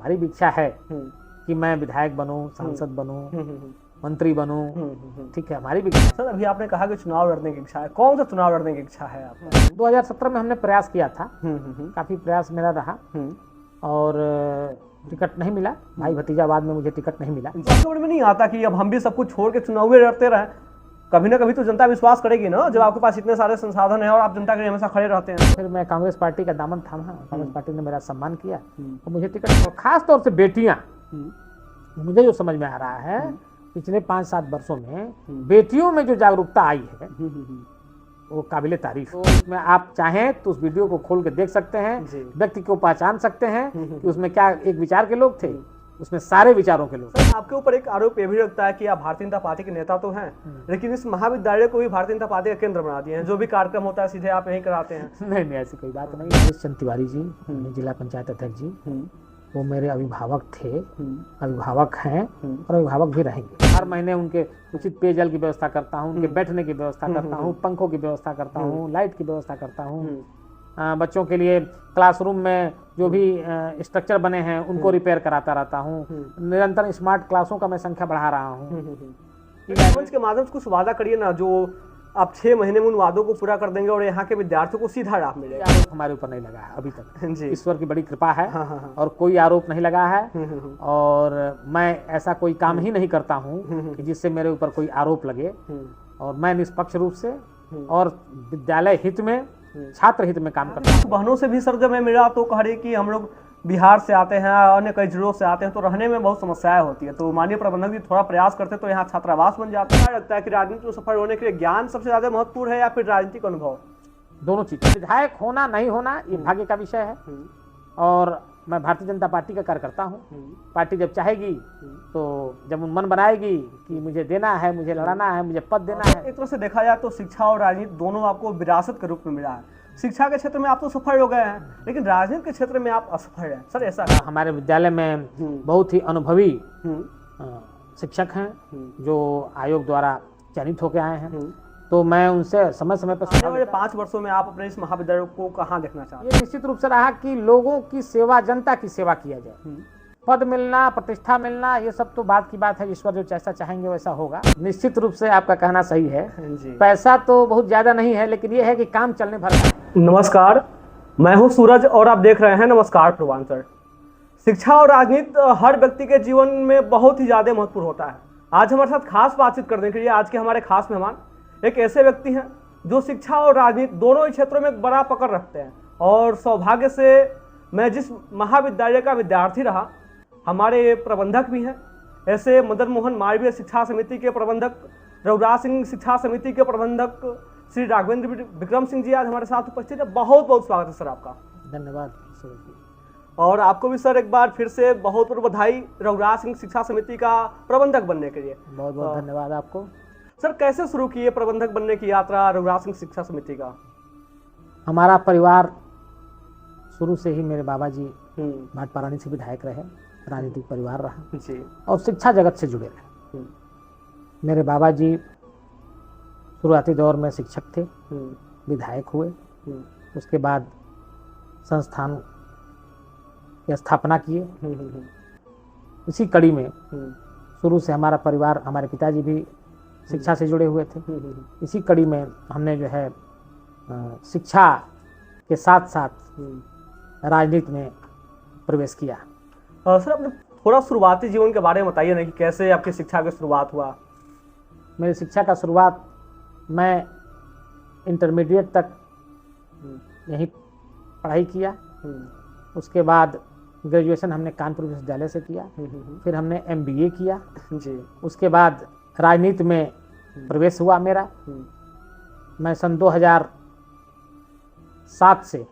हमारी भी इच्छा है कि मैं विधायक बनूं, सांसद बनूं, मंत्री बनूं, ठीक है, हमारी भी। सर अभी आपने कहा कि चुनाव लड़ने की इच्छा है, कौन सा चुनाव लड़ने की इच्छा है आपका? 2017 में हमने प्रयास किया था, काफी प्रयास मेरा रहा और टिकट नहीं मिला। भाई भतीजावाद में मुझे टिकट नहीं मिला। समझ में नहीं आता कि अब हम भी सब कुछ छोड़ के चुनाव लड़ते रहें। कभी ना कभी तो जनता विश्वास करेगी ना, जब आपके पास इतने सारे संसाधन हैं और आप जनता के लिए हमेशा खड़े रहते हैं। फिर मैं कांग्रेस पार्टी का दामन थामा, कांग्रेस पार्टी ने मेरा सम्मान किया और मुझे टिकट, और खास तौर से बेटियां, मुझे जो समझ में आ रहा है पिछले 5-7 वर्षों में बेटियों में जो जागरूकता आई है वो काबिले तारीफ। तो उसमें आप चाहें तो उस वीडियो को खोल के देख सकते हैं, व्यक्ति को पहचान सकते हैं कि उसमें क्या एक विचार के लोग थे, उसमें सारे विचारों के लोग। सर आपके ऊपर एक आरोप ये भी लगता है कि आप भारतीय जनता पार्टी के नेता तो हैं, लेकिन इस महाविद्यालय को भी भारतीय जनता पार्टी का केंद्र बना दिए हैं। जो भी कार्यक्रम होता है सीधे आप यहीं कराते हैं। नहीं, ऐसी कोई बात नहीं। हरीश चंद्र तिवारी जी, जिला पंचायत अध्यक्ष जी, वो मेरे अभिभावक थे, अभिभावक हैं और अभिभावक भी रहेंगे। हर महीने उनके उचित पेयजल की व्यवस्था करता हूँ, उनके बैठने की व्यवस्था करता हूँ, पंखों की व्यवस्था करता हूँ, लाइट की व्यवस्था करता हूँ। बच्चों के लिए क्लासरूम में जो भी स्ट्रक्चर बने हैं उनको रिपेयर कराता रहता हूँ। निरंतर स्मार्ट क्लासों का मैं संख्या बढ़ा रहा हूँ। मंच के माध्यम से कुछ वादा करिए ना, जो आप 6 महीने में उन वादों को पूरा कर देंगे और यहाँ के विद्यार्थियों को सीधा लाभ मिलेगा। आरोप हमारे ऊपर नहीं लगा है अभी तक, ईश्वर की बड़ी कृपा है। और कोई आरोप नहीं लगा है और मैं ऐसा कोई काम ही नहीं करता हूँ कि जिससे मेरे ऊपर कोई आरोप लगे। और मैं निष्पक्ष रूप से और विद्यालय हित में, छात्र हित में काम करता हूँ। बहनों से भी सर जब मैं मिला तो कह रही कि हम लोग बिहार से आते हैं, अन्य कई जिलों से आते हैं, तो रहने में बहुत समस्याएं होती है। तो माननीय प्रबंधक जी थोड़ा प्रयास करते तो यहाँ छात्रावास बन जाता है। लगता है कि राजनीति में सफल होने के लिए ज्ञान सबसे ज्यादा महत्वपूर्ण है या फिर राजनीतिक अनुभव? दोनों चीजें। विधायक होना नहीं होना ये भाग्य का विषय है और मैं भारतीय जनता पार्टी का कार्यकर्ता हूँ। पार्टी जब चाहेगी तो जब मन बनाएगी कि मुझे देना है, मुझे लड़ाना है, मुझे पद देना है। एक तरह से देखा जाए तो शिक्षा और राजनीति दोनों आपको विरासत के रूप में मिला है। शिक्षा के क्षेत्र में आप तो सफल हो गए हैं, लेकिन राजनीति के क्षेत्र में आप असफल हैं। सर ऐसा हमारे विद्यालय में बहुत ही अनुभवी शिक्षक हैं जो आयोग द्वारा चयनित होकर आए हैं, तो मैं उनसे समय समय पर 5 वर्षों में आप अपने इस महाविद्यालय को कहाँ देखना चाहते हैं? ये निश्चित रूप से रहा कि लोगों की सेवा, जनता की सेवा किया जाए। पद मिलना, प्रतिष्ठा मिलना, ये सब तो बात की बात है। ईश्वर जो जैसा चाहेंगे वैसा होगा। निश्चित रूप से आपका कहना सही है। पैसा तो बहुत ज्यादा नहीं है, लेकिन ये है कि काम चलने भर। नमस्कार, मैं हूँ सूरज और आप देख रहे हैं नमस्कार पूर्वांचल। शिक्षा और राजनीति हर व्यक्ति के जीवन में बहुत ही ज्यादा महत्वपूर्ण होता है। आज हमारे साथ खास बातचीत करने के लिए आज के हमारे खास मेहमान एक ऐसे व्यक्ति हैं जो शिक्षा और राजनीति दोनों ही क्षेत्रों में बड़ा पकड़ रखते हैं। और सौभाग्य से मैं जिस महाविद्यालय का विद्यार्थी रहा, हमारे प्रबंधक भी हैं। ऐसे मदन मोहन मालवीय शिक्षा समिति के प्रबंधक, रघुराज सिंह शिक्षा समिति के प्रबंधक श्री राघवेंद्र विक्रम सिंह जी आज हमारे साथ उपस्थित है। बहुत बहुत स्वागत है सर आपका। धन्यवाद। और आपको भी सर एक बार फिर से बहुत बहुत बधाई रघुराज सिंह शिक्षा समिति का प्रबंधक बनने के लिए। बहुत बहुत धन्यवाद आपको। सर कैसे शुरू की प्रबंधक बनने की यात्रा रघुराज सिंह शिक्षा समिति का? हमारा परिवार शुरू से ही, मेरे बाबा जी भाटपारानी से विधायक रहे, राजनीतिक परिवार रहा जी, और शिक्षा जगत से जुड़े रहे। मेरे बाबा जी शुरुआती दौर में शिक्षक थे, विधायक हुए, उसके बाद संस्थान की स्थापना किए। इसी कड़ी में शुरू से हमारा परिवार, हमारे पिताजी भी शिक्षा से जुड़े हुए थे। इसी कड़ी में हमने जो है शिक्षा के साथ साथ राजनीति में प्रवेश किया। सर अपने थोड़ा शुरुआती जीवन के बारे में बताइए ना कि कैसे आपकी शिक्षा की शुरुआत हुआ? मेरी शिक्षा का शुरुआत, मैं इंटरमीडिएट तक यहीं पढ़ाई किया। उसके बाद ग्रेजुएशन हमने कानपुर विश्वविद्यालय से किया। फिर हमने MBA किया जी। उसके बाद राजनीति में प्रवेश हुआ मेरा। मैं सन 2007 से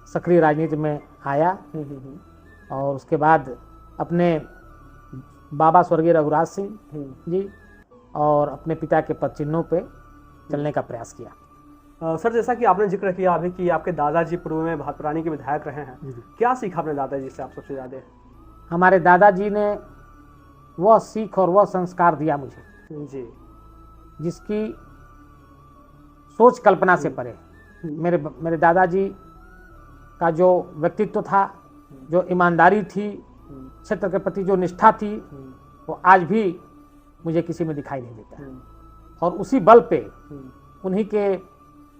सक्रिय राजनीति में आया और उसके बाद अपने बाबा स्वर्गीय रघुराज सिंह जी और अपने पिता के पद चिन्हों पे चलने का प्रयास किया। सर जैसा कि आपने जिक्र किया अभी कि आपके दादाजी पूर्व में भाटपारानी के विधायक रहे हैं, क्या सीखा अपने दादाजी से आप सबसे ज्यादा? हमारे दादाजी ने वह सीख और वह संस्कार दिया मुझे जी, जिसकी सोच कल्पना से परे। मेरे दादाजी का जो व्यक्तित्व था जो ईमानदारी थी, क्षेत्र के प्रति जो निष्ठा थी, वो आज भी मुझे किसी में दिखाई नहीं देता है। और उसी बल पे, उन्हीं के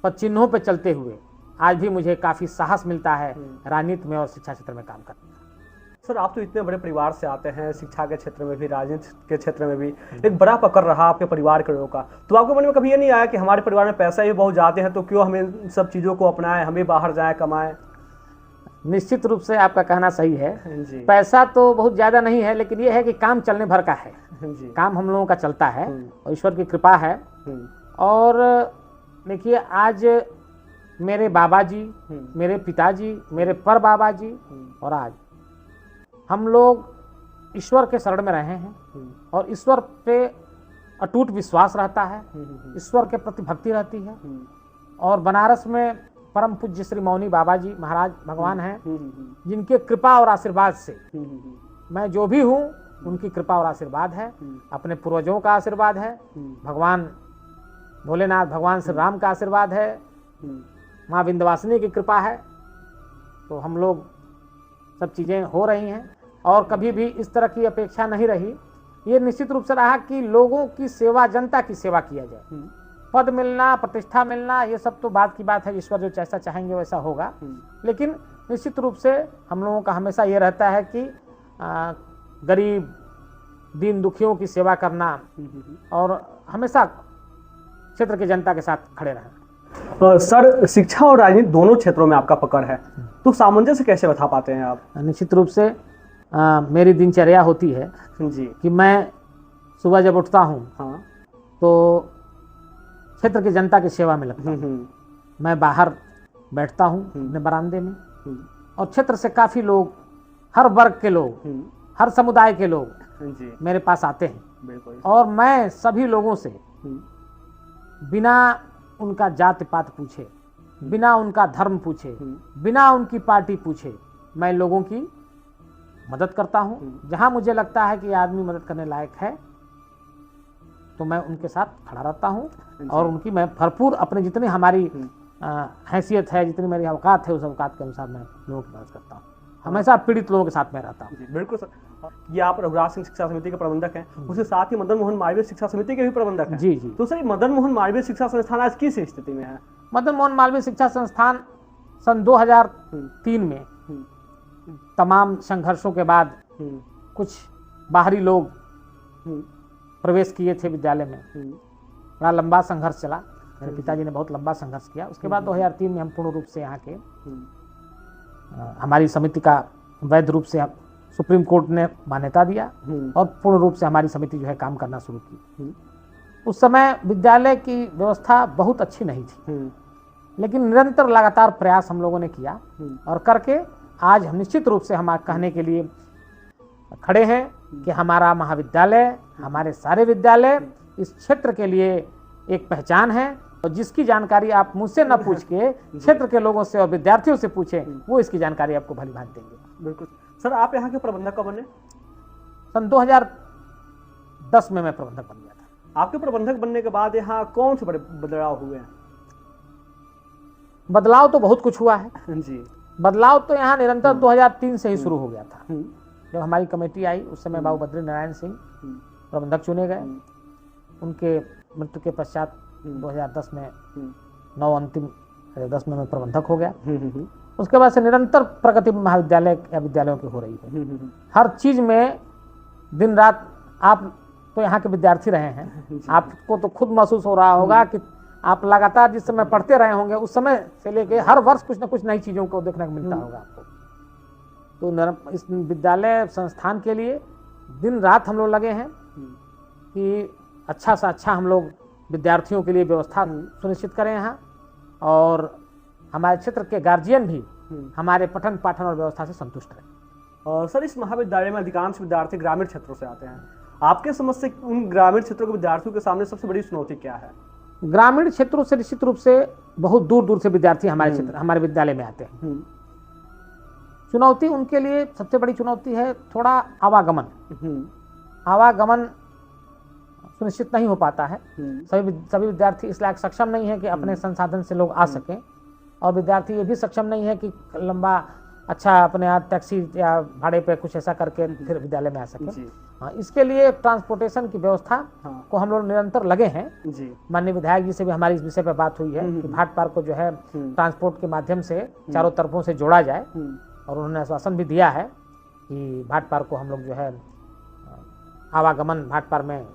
पद चिन्हों पे चलते हुए आज भी मुझे काफ़ी साहस मिलता है राजनीति में और शिक्षा क्षेत्र में काम करने का। सर, आप तो इतने बड़े परिवार से आते हैं, शिक्षा के क्षेत्र में भी, राजनीति के क्षेत्र में भी एक बड़ा पकड़ रहा आपके परिवार के लोगों का, तो आपके मन में कभी ये नहीं आया कि हमारे परिवार में पैसा ही बहुत जाते हैं, तो क्यों हमें इन सब चीज़ों को अपनाएं, हमें बाहर जाए कमाएं? निश्चित रूप से आपका कहना सही है जी पैसा तो बहुत ज़्यादा नहीं है, लेकिन ये है कि काम चलने भर का है। जी काम हम लोगों का चलता है और ईश्वर की कृपा है। और देखिए, आज मेरे बाबा जी, मेरे पिताजी, मेरे पर बाबा जी और आज हम लोग ईश्वर के शरण में रहे हैं और ईश्वर पे अटूट विश्वास रहता है, ईश्वर के प्रति भक्ति रहती है। और बनारस में परम पूज्य श्री मौनी बाबा जी महाराज भगवान हैं, जिनके कृपा और आशीर्वाद से मैं जो भी हूँ, उनकी कृपा और आशीर्वाद है, अपने पूर्वजों का आशीर्वाद है, भगवान भोलेनाथ, भगवान श्री राम का आशीर्वाद है, माँ विंध्यवासिनी की कृपा है। तो हम लोग सब चीज़ें हो रही हैं और कभी भी इस तरह की अपेक्षा नहीं रही। ये निश्चित रूप से रहा कि लोगों की सेवा, जनता की सेवा किया जाए। पद मिलना, प्रतिष्ठा मिलना, ये सब तो बात की बात है, ईश्वर जो जैसा चाहेंगे वैसा होगा। लेकिन निश्चित रूप से हम लोगों का हमेशा ये रहता है कि गरीब दीन दुखियों की सेवा करना और हमेशा क्षेत्र की जनता के साथ खड़े रहना। सर, शिक्षा और राजनीति दोनों क्षेत्रों में आपका पकड़ है, तो सामंजस्य कैसे बता पाते हैं आप? निश्चित रूप से मेरी दिनचर्या होती है जी कि मैं सुबह जब उठता हूँ तो क्षेत्र की जनता की सेवा में लगता हूँ। मैं बाहर बैठता हूँ अपने बरामदे में और क्षेत्र से काफ़ी लोग, हर वर्ग के लोग, हर समुदाय के लोग मेरे पास आते हैं और मैं सभी लोगों से बिना उनका जाति पात पूछे, बिना उनका धर्म पूछे, बिना उनकी पार्टी पूछे, मैं लोगों की मदद करता हूँ। जहाँ मुझे लगता है कि आदमी मदद करने लायक है तो मैं उनके साथ खड़ा रहता हूँ और उनकी मैं भरपूर अपने जितनी हमारी हैसियत है, जितनी मेरी औकात है, उस औकात के अनुसार मैं लोगों की मदद करता हूँ। हमेशा पीड़ित लोगों के साथ में रहता हूँ। बिल्कुल सर, ये आप रघुराज सिंह शिक्षा समिति के प्रबंधक हैं, उसके साथ ही मदन मोहन मालवीय शिक्षा समिति के भी प्रबंधक हैं। जी जी। तो सर, मदन मोहन मालवीय शिक्षा संस्थान आज किस स्थिति में है? मदन मोहन मालवीय शिक्षा संस्थान सन 2003 में तमाम संघर्षों के बाद कुछ बाहरी लोग प्रवेश किए थे विद्यालय में। बड़ा लंबा संघर्ष चला, मेरे पिताजी ने बहुत लंबा संघर्ष किया। उसके बाद 2003 में हम पूर्ण रूप से यहाँ के हमारी समिति का वैध रूप से सुप्रीम कोर्ट ने मान्यता दिया और पूर्ण रूप से हमारी समिति जो है काम करना शुरू की। उस समय विद्यालय की व्यवस्था बहुत अच्छी नहीं थी, लेकिन निरंतर लगातार प्रयास हम लोगों ने किया और करके आज हम निश्चित रूप से हम कहने के लिए खड़े हैं कि हमारा महाविद्यालय, हमारे सारे विद्यालय इस क्षेत्र के लिए एक पहचान है और जिसकी जानकारी आप मुझसे न पूछ के क्षेत्र के लोगों से और विद्यार्थियों से पूछें, वो इसकी जानकारी आपको भली भांति देंगे। बिल्कुल सर, आप यहाँ के प्रबंधक कब बने? सन 2010 में मैं प्रबंधक बन गया था। आपके प्रबंधक बनने के बाद यहाँ कौन से बड़े बदलाव हुए हैं? बदलाव तो बहुत कुछ हुआ है जी। बदलाव तो यहाँ निरंतर 2003 से ही शुरू हो गया था। जब हमारी कमेटी आई उस समय बाबू बद्री नारायण सिंह प्रबंधक चुने गए। उनके मृत्यु के पश्चात 2010 में 10 में मैं प्रबंधक हो गया। उसके बाद से निरंतर प्रगति महाविद्यालय या विद्यालयों की हो रही है। हर चीज में दिन रात, आप तो यहाँ के विद्यार्थी रहे हैं, आपको तो खुद महसूस हो रहा होगा कि आप लगातार जिस समय पढ़ते रहे होंगे उस समय से लेके हर वर्ष कुछ न कुछ नई चीजों को देखने को मिलता होगा आपको। तो इस विद्यालय संस्थान के लिए दिन रात हम लोग लगे हैं कि अच्छा से अच्छा हम लोग विद्यार्थियों के लिए व्यवस्था सुनिश्चित करें यहाँ, और हमारे क्षेत्र के गार्जियन भी हमारे पठन पाठन और व्यवस्था से संतुष्ट रहे। और सर, इस महाविद्यालय में अधिकांश विद्यार्थी ग्रामीण क्षेत्रों से आते हैं। आपके समझ से उन ग्रामीण क्षेत्रों के विद्यार्थियों के सामने सबसे बड़ी चुनौती क्या है? ग्रामीण क्षेत्रों से निश्चित रूप से बहुत दूर दूर से विद्यार्थी हमारे क्षेत्र, हमारे विद्यालय में आते हैं। चुनौती उनके लिए सबसे बड़ी चुनौती है थोड़ा आवागमन। आवागमन सुनिश्चित नहीं हो पाता है। सभी विद्यार्थी इस लायक सक्षम नहीं है कि अपने संसाधन से लोग आ सकें, और विद्यार्थी ये भी सक्षम नहीं है कि लंबा अच्छा अपने आप टैक्सी या भाड़े पे कुछ ऐसा करके फिर विद्यालय में आ सके। जी हाँ, इसके लिए ट्रांसपोर्टेशन की व्यवस्था हाँ को हम लोग निरंतर लगे हैं। जी माननीय विधायक जी से भी हमारी इस विषय पर बात हुई है कि भाट पार्क को जो है ट्रांसपोर्ट के माध्यम से चारों तरफों से जोड़ा जाए, और उन्होंने आश्वासन भी दिया है कि भाट पार्क को हम लोग जो है आवागमन भाट पार्क में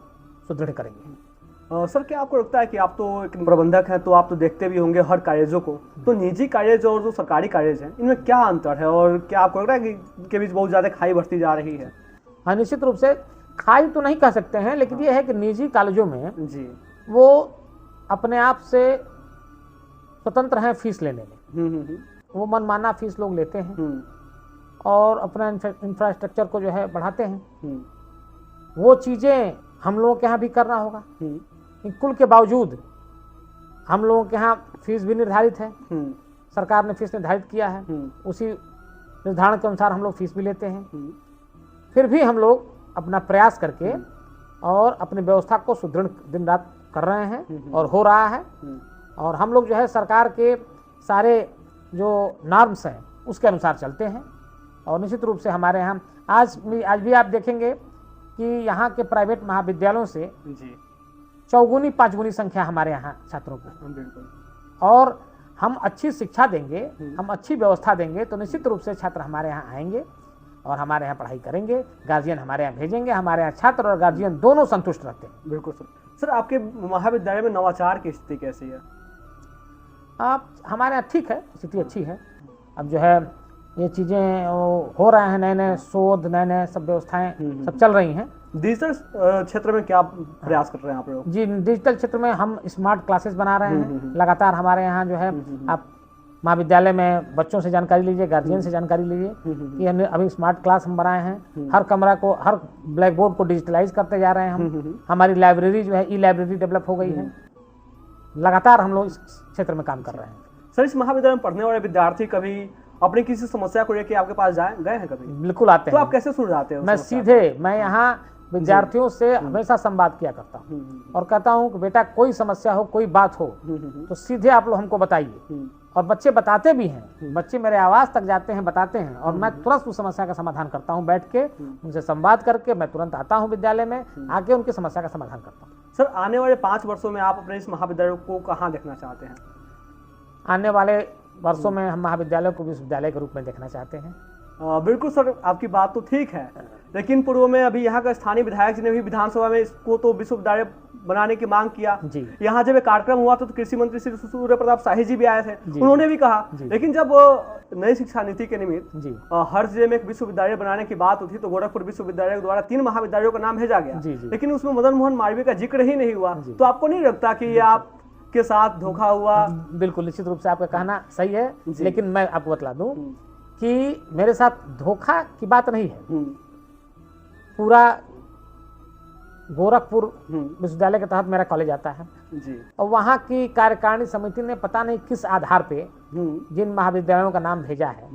सुदृढ़ करेंगे। सर क्या आपको लगता है कि आप तो एक प्रबंधक हैं तो आप तो देखते भी होंगे हर कॉलेजों को, तो निजी कॉलेज और जो सरकारी कॉलेज हैं इनमें क्या अंतर है, और क्या आपको लग रहा है कि इनके बीच बहुत ज़्यादा खाई बढ़ती जा रही है? हाँ, निश्चित रूप से खाई तो नहीं कह सकते हैं, लेकिन ये है कि निजी कॉलेजों में जी वो अपने आप से स्वतंत्र हैं फीस लेने में। वो मनमाना फीस लोग लेते हैं और अपना इंफ्रास्ट्रक्चर को जो है बढ़ाते हैं। वो चीज़ें हम लोगों के यहाँ भी करना होगा। कुल के बावजूद हम लोगों के यहाँ फीस भी निर्धारित है, सरकार ने फीस निर्धारित किया है, उसी निर्धारण के अनुसार हम लोग फीस भी लेते हैं। फिर भी हम लोग अपना प्रयास करके और अपनी व्यवस्था को सुदृढ़ दिन रात कर रहे हैं और हो रहा है। और हम लोग जो है सरकार के सारे जो नॉर्म्स हैं उसके अनुसार चलते हैं। और निश्चित रूप से हमारे यहाँ आज भी आप देखेंगे कि यहाँ के प्राइवेट महाविद्यालयों से जी चौगुनी पाँचगुनी संख्या हमारे यहाँ छात्रों की। बिल्कुल। और हम अच्छी शिक्षा देंगे, हम अच्छी व्यवस्था देंगे तो निश्चित रूप से छात्र हमारे यहाँ आएंगे और हमारे यहाँ पढ़ाई करेंगे, गार्जियन हमारे यहाँ भेजेंगे, हमारे यहाँ छात्र और गार्जियन दोनों संतुष्ट रहते हैं। बिल्कुल सर। सर आपके महाविद्यालय में नवाचार की स्थिति कैसी है? आप हमारे यहाँ ठीक है, स्थिति अच्छी है। अब जो है ये चीज़ें हो रहे हैं, नए नए शोध, नए नए सब व्यवस्थाएं सब चल रही हैं। डिजिटल क्षेत्र में क्या प्रयास कर रहे हैं आप लोग? जी डिजिटल क्षेत्र में हम स्मार्ट क्लासेस बना रहे हैं लगातार। हमारे यहाँ जो है आप महाविद्यालय में बच्चों से जानकारी लीजिए, गार्जियन से जानकारी लीजिए कि हमने अभी स्मार्ट क्लास हम बनाए हैं। हर कमरा को, हर ब्लैक बोर्ड को डिजिटलाइज करते जा रहे हैं हम। हमारी लाइब्रेरी जो है ई लाइब्रेरी डेवलप हो गई है। लगातार हम लोग इस क्षेत्र में काम कर रहे हैं। सर इस महाविद्यालय में पढ़ने वाले विद्यार्थी कभी अपनी किसी समस्या को लेकर आपके पास गए हैं कभी? बिल्कुल आते हैं। तो आप कैसे सुलझाते हो? मैं यहाँ विद्यार्थियों से हमेशा संवाद किया करता हूँ और कहता हूँ कि बेटा कोई समस्या हो, कोई बात हो तो सीधे आप लोग हमको बताइए। और बच्चे बताते भी हैं, बच्चे मेरे आवाज तक जाते हैं, बताते हैं और मैं तुरंत उस समस्या का समाधान करता हूँ। बैठ के उनसे संवाद करके मैं तुरंत आता हूँ विद्यालय में, आके उनकी समस्या का समाधान करता हूँ। सर आने वाले 5 वर्षों में आप अपने इस महाविद्यालय को कहाँ देखना चाहते हैं? आने वाले वर्षों में हम महाविद्यालय को विश्वविद्यालय के रूप में देखना चाहते हैं। बिल्कुल सर, आपकी बात तो ठीक है, लेकिन पूर्व में अभी यहाँ का स्थानीय विधायक जी ने भी विधानसभा में इसको तो विश्वविद्यालय बनाने की मांग किया। यहाँ जब एक कार्यक्रम हुआ तो कृषि मंत्री श्री सूर्य प्रताप शाही जी भी आए थे, उन्होंने भी कहा। लेकिन जब नई शिक्षा नीति के निमित्त हर जिले में एक विश्वविद्यालय बनाने की बात उठी तो गोरखपुर विश्वविद्यालय द्वारा 3 महाविद्यालयों का नाम भेजा गया, लेकिन उसमें मदन मोहन मालवीय का जिक्र ही नहीं हुआ। तो आपको नहीं लगता कि ये आपके साथ धोखा हुआ? बिल्कुल, निश्चित रूप से आपका कहना सही है, लेकिन मैं आपको बतला दूं कि मेरे साथ धोखा की बात नहीं है। पूरा गोरखपुर विश्वविद्यालय के तहत मेरा कॉलेज आता है जी। और वहाँ की कार्यकारिणी समिति ने पता नहीं किस आधार पे जिन महाविद्यालयों का नाम भेजा है,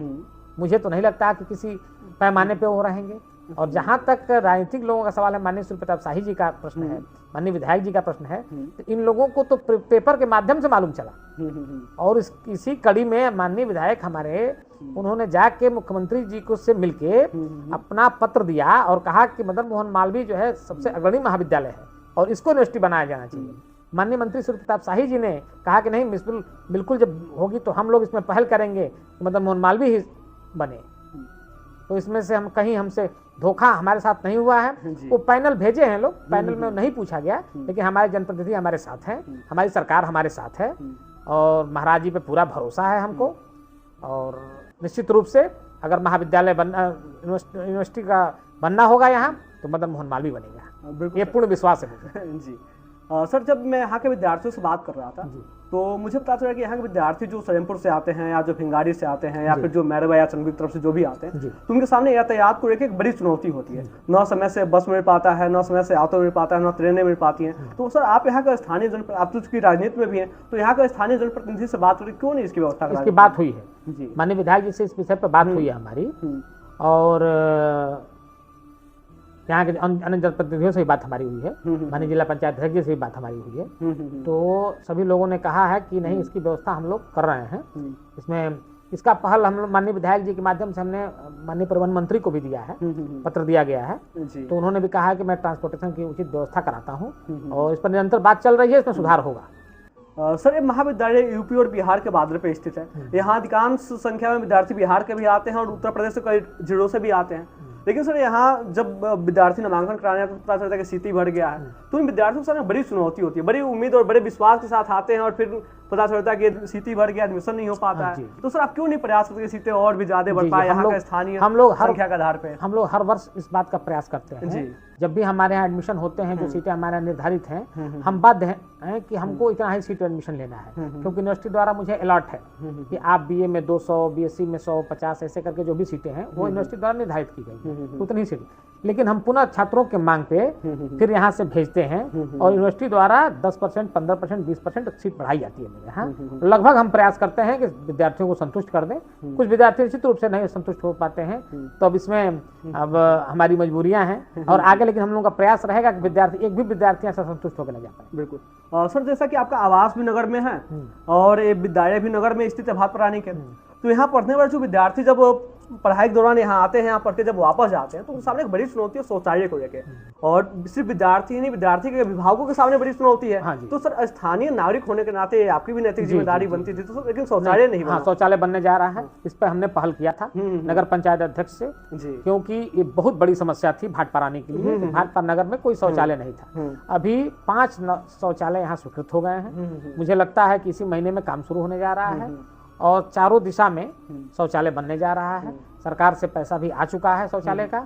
मुझे तो नहीं लगता कि किसी पैमाने पे वो रहेंगे। और जहाँ तक राजनीतिक लोगों का सवाल है, माननीय सूर्य प्रताप शाही जी का प्रश्न है, माननीय विधायक जी का प्रश्न है, तो इन लोगों को तो पेपर के माध्यम से मालूम चला। और इसी कड़ी में माननीय विधायक हमारे, उन्होंने जाके मुख्यमंत्री जी को से मिलके अपना पत्र दिया और कहा कि मदन मोहन मालवीय जो है सबसे अग्रणी महाविद्यालय है और इसको यूनिवर्सिटी बनाया जाना चाहिए। माननीय मंत्री सूर्य प्रताप शाही जी ने कहा कि नहीं, बिल्कुल जब होगी तो हम लोग इसमें पहल करेंगे कि मदन मोहन मालवीय ही बने। तो इसमें से हमसे धोखा हमारे साथ नहीं हुआ है। वो पैनल भेजे हैं लोग, पैनल में नहीं पूछा गया, लेकिन हमारे जनप्रतिनिधि हमारे साथ हैं, हमारी सरकार हमारे साथ है और महाराज जी पे पूरा भरोसा है हमको। और निश्चित रूप से अगर महाविद्यालय यूनिवर्सिटी का बनना होगा यहाँ तो मदन मोहन मालवीय बनेगा, ये पूर्ण विश्वास है मुझे। जी सर, जब मैं यहाँ के विद्यार्थियों से बात कर रहा था तो मुझे पता चला कि यहाँ के विद्यार्थी जो सलेमपुर से आते हैं या जो भिंगारी से आते हैं या फिर जो मैरवा या चंदगुई की तरफ से जो भी आते हैं, तो उनके सामने यातायात को लेकर एक बड़ी चुनौती होती है। न समय से बस मिल पाता है, न समय से ऑटो मिल पाता है, न ट्रेनें मिल पाती हैं। तो सर आप यहाँ का स्थानीय आप तो चूंकि राजनीति में भी हैं, तो यहाँ का स्थानीय जनप्रतिनिधि से बात करें, क्यों नहीं इसकी व्यवस्था? इसकी बात हुई है, माननीय विधायक जी से इस विषय पर बात हुई है हमारी, और यहाँ के अन्य जनप्रतिनिधियों से भी बात हमारी हुई है, माननीय जिला पंचायत अध्यक्ष जी से भी बात हमारी हुई है। तो सभी लोगों ने कहा है कि नहीं, इसकी व्यवस्था हम लोग कर रहे हैं। इसमें इसका पहल हम माननीय विधायक जी के माध्यम से हमने माननीय परिवहन मंत्री को भी दिया है, पत्र दिया गया है। तो उन्होंने भी कहा है कि मैं ट्रांसपोर्टेशन की उचित व्यवस्था कराता हूँ और इस पर निरंतर बात चल रही है, इसमें सुधार होगा। सर, ये महाविद्यालय यूपी और बिहार के बॉर्डर पे स्थित है। यहाँ अधिकांश संख्या में विद्यार्थी बिहार के भी आते हैं और उत्तर प्रदेश के कई जिलों से भी आते हैं। लेकिन सर, यहाँ जब विद्यार्थी नामांकन कराने आते हैं तो पता चलता है कि सीटी भर गया है, तो इन विद्यार्थियों के सामने बड़ी चुनौती होती है, बड़ी उम्मीद और बड़े विश्वास के साथ आते हैं और फिर पता चलता है कि सीटी भर गया, एडमिशन नहीं हो पाता है। तो सर, आप क्यों नहीं प्रयास करते सीटें और भी ज्यादा बढ़ पाए यहाँ का स्थानीय संख्या के आधार पे? हम लोग हर वर्ष इस बात का प्रयास करते हैं। जब भी हमारे यहाँ एडमिशन होते हैं, जो सीटें हमारे यहाँ निर्धारित हैं, हम बाध्य हैं कि हमको इतना ही सीट एडमिशन लेना है, क्योंकि यूनिवर्सिटी द्वारा मुझे अलॉट है कि आप बीए में 200, बीएससी में 100, 50 ऐसे करके जो भी सीटें हैं वो यूनिवर्सिटी द्वारा निर्धारित की गई उतनी ही सीटें। लेकिन हम पुनः छात्रों के मांग पे फिर यहाँ से भेजते हैं और यूनिवर्सिटी द्वारा 10%, 15%, 20% सीट बढ़ाई जाती है मेरे यहाँ। लगभग हम प्रयास करते हैं कि विद्यार्थियों को संतुष्ट कर दें। कुछ विद्यार्थी निश्चित रूप से नहीं संतुष्ट हो पाते हैं, तो अब इसमें अब हमारी मजबूरियां हैं और आगे लेकिन हम लोगों का प्रयास रहेगा कि विद्यार्थी, एक भी विद्यार्थी ऐसा संतुष्ट होकर न जा पाए। बिल्कुल सर, जैसा कि आपका आवास भी नगर में है और ये विद्यालय भी नगर में स्थित है भातपरानी के, तो यहाँ पढ़ने वाले जो विद्यार्थी जब पढ़ाई के दौरान यहाँ आते हैं, यहाँ पढ़ के जब वापस जाते हैं तो उनके सामने एक बड़ी चुनौती है शौचालय को लेकर, और सिर्फ विद्यार्थी नहीं, विद्यार्थी के अभिभावकों के सामने बड़ी चुनौती है। तो सर, स्थानीय नागरिक होने के नाते आपकी भी नैतिक जिम्मेदारी बनती थी, तो लेकिन शौचालय नहीं बना। शौचालय बनने जा रहा है, इस पर हमने पहल किया था नगर पंचायत अध्यक्ष से, क्योंकि ये बहुत बड़ी समस्या थी भाटपारानी के लिए। भाटपारा नगर में कोई शौचालय नहीं था। अभी 5 शौचालय यहाँ स्वीकृत हो गए हैं। मुझे लगता है कि इसी महीने में काम शुरू होने जा रहा है और चारों दिशा में शौचालय बनने जा रहा है। सरकार से पैसा भी आ चुका है शौचालय का,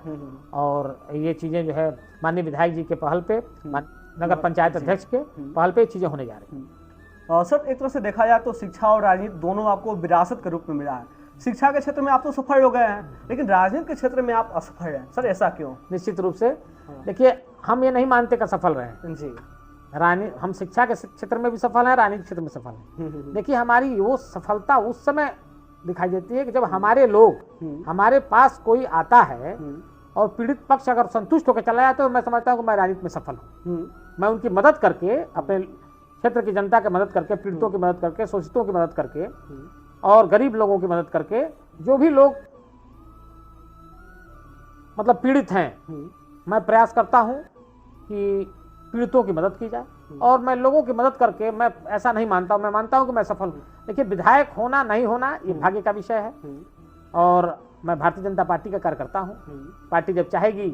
और ये चीजें जो है माननीय विधायक जी के पहल पे, नगर पंचायत अध्यक्ष के पहल पे चीजें होने जा रही हैं। सर, एक तरह से देखा जाए तो शिक्षा और राजनीति दोनों आपको विरासत के रूप में मिला है। शिक्षा के क्षेत्र में आप तो सफल हो गए हैं, लेकिन राजनीति के क्षेत्र में आप असफल हैं। सर, ऐसा क्यों? निश्चित रूप से देखिए, हम ये नहीं मानते कि सफल रहे जी। हम शिक्षा के क्षेत्र में भी सफल हैं, राजनीतिक क्षेत्र में सफल हैं। देखिए, हमारी वो सफलता उस समय दिखाई देती है कि जब हमारे लोग, हमारे पास कोई आता है और पीड़ित पक्ष अगर संतुष्ट होकर चला जाता है, तो मैं समझता हूँ कि मैं राजनीति में सफल हूँ। मैं उनकी मदद करके, अपने क्षेत्र की जनता की मदद करके, पीड़ितों की मदद करके, शोषितों की मदद करके और गरीब लोगों की मदद करके, जो भी लोग मतलब पीड़ित हैं, मैं प्रयास करता हूँ कि पीड़ितों की मदद की जाए। और मैं लोगों की मदद करके, मैं ऐसा नहीं मानता हूं, मैं मानता हूं कि मैं सफल हूं। देखिए, विधायक होना नहीं होना ये भाग्य का विषय है, और मैं भारतीय जनता पार्टी का कार्यकर्ता हूं। पार्टी जब चाहेगी,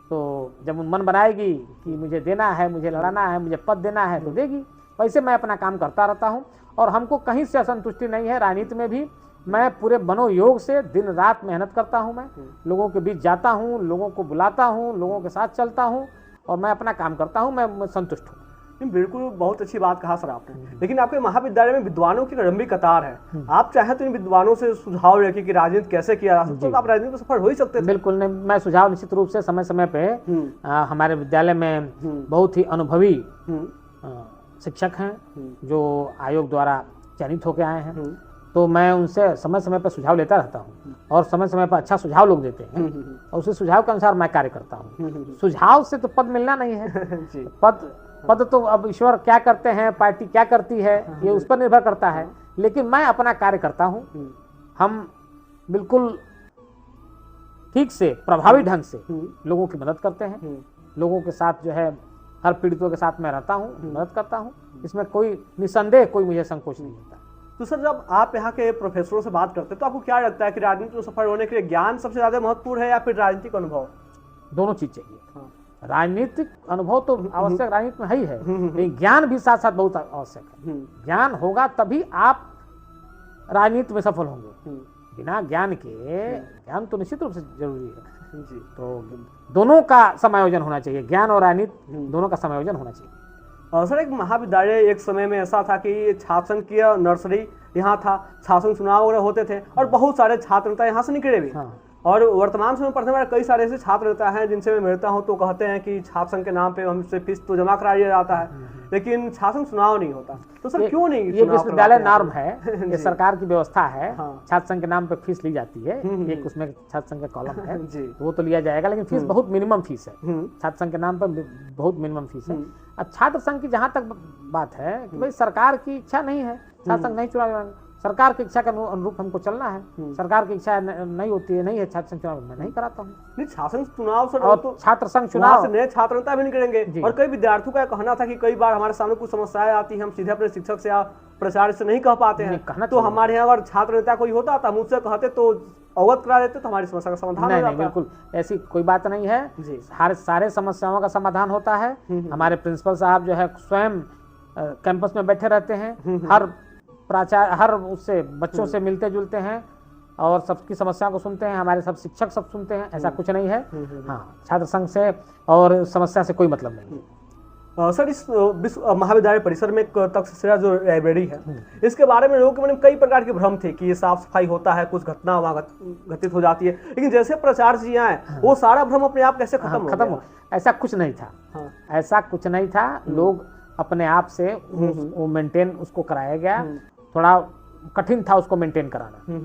तो जब मन बनाएगी कि मुझे देना है, मुझे लड़ाना है, मुझे पद देना है, तो देगी। वैसे मैं अपना काम करता रहता हूं और हमको कहीं से असंतुष्टि नहीं है। राजनीति में भी मैं पूरे मनोयोग से दिन रात मेहनत करता हूं। मैं लोगों के बीच जाता हूं, लोगों को बुलाता हूं, लोगों के साथ चलता हूं और मैं अपना काम करता हूं। मैं संतुष्ट हूं। बिल्कुल, बहुत अच्छी बात कहा सर आपने। लेकिन आपके महाविद्यालय में विद्वानों की लंबी कतार है। आप चाहे तो इन विद्वानों से सुझाव लेके कि राजनीति कैसे किया जा सकता है, तो आप राजनीति में सफल हो ही सकते थे। बिल्कुल नहीं, मैं सुझाव निश्चित रूप से समय समय पे हमारे विद्यालय में बहुत ही अनुभवी शिक्षक हैं जो आयोग द्वारा चयनित होकर आए हैं, तो मैं उनसे समय समय पर सुझाव लेता रहता हूँ और समय समय पर अच्छा सुझाव लोग देते हैं और उसी सुझाव के अनुसार मैं कार्य करता हूँ। सुझाव से तो पद मिलना नहीं है। पद तो अब ईश्वर क्या करते हैं, पार्टी क्या करती है, ये उस पर निर्भर करता है। लेकिन मैं अपना कार्य करता हूँ। हम बिल्कुल ठीक से, प्रभावी ढंग से लोगों की मदद करते हैं। लोगों के साथ जो है, हर पीड़ितों के साथ मैं रहता हूँ, मदद करता हूँ। इसमें कोई निसंदेह कोई मुझे संकोच नहीं होता। तो सर, जब आप यहाँ के प्रोफेसरों से बात करते हैं तो आपको क्या लगता है कि राजनीति में सफल होने के लिए ज्ञान सबसे ज्यादा महत्वपूर्ण है या फिर राजनीतिक अनुभव? दोनों चीज चाहिए। राजनीतिक अनुभव तो आवश्यक राजनीति में है, लेकिन ज्ञान भी साथ साथ बहुत आवश्यक है। ज्ञान होगा तभी आप राजनीति में सफल होंगे। बिना ज्ञान के, ज्ञान तो निश्चित रूप से जरूरी है जी। तो दोनों का समायोजन होना चाहिए, ज्ञान और राजनीति दोनों का समायोजन होना चाहिए। सर, एक महाविद्यालय एक समय में ऐसा था कि छात्र संघ की नर्सरी यहाँ था, छात्र संघ चुनाव वगैरह होते थे और बहुत सारे छात्र नेता यहाँ से निकले भी। और वर्तमान समय पढ़ने वाले कई सारे ऐसे छात्र नेता हैं जिनसे मैं मिलता हूँ तो कहते हैं कि छात्र संघ के नाम पे हमसे फीस तो जमा करा लिया जाता है, लेकिन छात्र संघ चुनाव नहीं होता। तो सर, क्यों नहीं? ये विश्वविद्यालय नॉर्म है, ये सरकार की व्यवस्था है। छात्र संघ के नाम पे फीस ली जाती है, एक उसमें छात्र संघ का कॉलम है तो वो तो लिया जाएगा, लेकिन फीस बहुत मिनिमम फीस है। छात्र संघ के नाम पर बहुत मिनिमम फीस है। छात्र संघ की जहां तक बात है कि भाई सरकार की इच्छा नहीं है, छात्र संघ नहीं चुना, सरकार की इच्छा के अनुरूप हमको चलना है। सरकार की इच्छा नहीं होती है, नहीं है छात्र संघ चुनाव, मैं नहीं कराता हूँ। नहीं, छात्र संघ चुनाव सर, और तो छात्र संघ चुनाव चुनाव से नए छात्र नेता भी नहीं करेंगे। और कई विद्यार्थियों का कहना था कि कई बार हमारे सामने कुछ समस्याएं आती हैं, हम सीधे अपने शिक्षक से या प्राचार्य से नहीं कह पाते हैं, तो हमारे यहाँ अगर छात्र नेता कोई होता था, मुझसे कहते तो अवगत करा देते तो हमारी समस्या का समाधान हो जाता। नहीं, बिल्कुल ऐसी कोई बात नहीं है जी। सारे समस्याओं का समाधान होता है। हमारे प्रिंसिपल साहब जो है स्वयं कैंपस में बैठे रहते हैं, हर प्राचार्य हर उससे बच्चों से मिलते जुलते हैं और सबकी समस्या को सुनते हैं। हमारे सब शिक्षक सब सुनते हैं, ऐसा कुछ नहीं है। हाँ, छात्र संघ से और समस्या से कोई मतलब नहीं है। सर, इस विश्व महाविद्यालय परिसर में एक तक्षशिला जो लाइब्रेरी है, इसके बारे में लोगों के मन में कई प्रकार के भ्रम थे कि ये साफ सफाई होता है, कुछ घटना वहाँ घटित हो जाती है, लेकिन जैसे प्राचार्य जी आए वो सारा भ्रम अपने आप कैसे खत्म हो? ऐसा कुछ नहीं था। ऐसा कुछ नहीं था। लोग अपने आप से वो मेंटेन उसको कराया गया। थोड़ा कठिन था उसको मेंटेन कराना,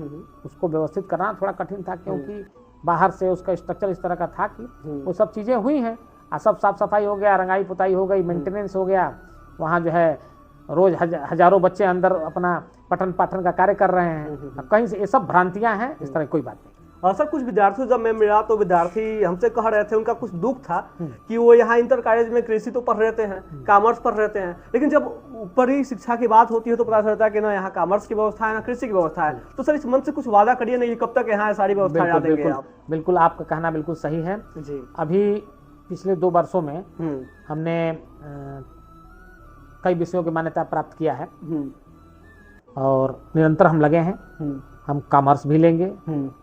उसको व्यवस्थित कराना थोड़ा कठिन था, क्योंकि बाहर से उसका स्ट्रक्चर इस तरह का था कि वो सब चीजें हुई हैं, सब साफ सफाई हो गया, रंगाई पुताई हो गई, मेंटेनेंस हो गया। वहाँ जो है रोज हजारों बच्चे अंदर अपना पठन पाठन का कार्य कर रहे हैं। कहीं से ये सब भ्रांतियां हैं, इस तरह कोई बात नहीं। सर, कुछ विद्यार्थी जब मैं मिला तो विद्यार्थी हमसे कह रहे थे, उनका कुछ दुख था कि वो यहाँ इंटर कॉलेज में कृषि तो पढ़ रहते हैं, कॉमर्स पढ़ रहते हैं, लेकिन जब ऊपरी शिक्षा की बात होती है तो पता चलता है कि ना यहाँ कॉमर्स की व्यवस्था है ना कृषि की व्यवस्था है। तो सर, इस मन से कुछ वादा करिए ना, ये कब तक यहाँ सारी व्यवस्था ला देंगे आप? बिल्कुल, आपका कहना बिल्कुल सही है जी। अभी पिछले 2 वर्षों में हमने कई विषयों की मान्यता प्राप्त किया है और निरंतर हम लगे हैं। हम कॉमर्स भी लेंगे,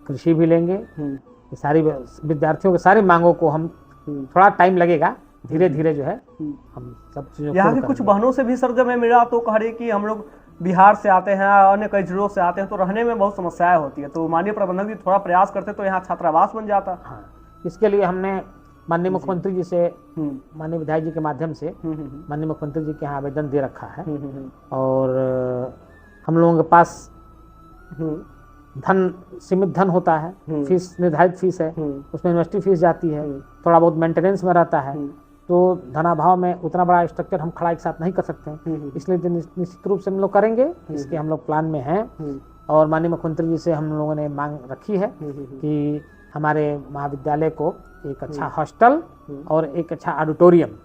कृषि भी लेंगे। ये सारी विद्यार्थियों की सारी मांगों को हम थोड़ा टाइम लगेगा, धीरे धीरे जो है हम सब चीजों। यहाँ की कुछ बहनों से भी सर जब मैं मिला तो कह रही कि हम लोग बिहार से आते हैं, अन्य कई जिलों से आते हैं, तो रहने में बहुत समस्याएं होती है, तो माननीय प्रबंधक जी थोड़ा प्रयास करते तो यहाँ छात्रावास बन जाता। हाँ, इसके लिए हमने माननीय मुख्यमंत्री जी से, माननीय विधायक जी के माध्यम से माननीय मुख्यमंत्री जी के यहाँ आवेदन दे रखा है। और हम लोगों के पास धन, सीमित धन होता है, फीस निर्धारित फीस है, उसमें यूनिवर्सिटी फीस जाती है, थोड़ा बहुत मेंटेनेंस में रहता है, तो धनाभाव में उतना बड़ा स्ट्रक्चर हम खड़ा एक साथ नहीं कर सकते हैं। इसलिए निश्चित रूप से हम लोग करेंगे, इसके हम लोग प्लान में हैं। और माननीय मुख्यमंत्री जी से हम लोगों ने मांग रखी है कि हमारे महाविद्यालय को एक अच्छा हॉस्टल और एक अच्छा ऑडिटोरियम,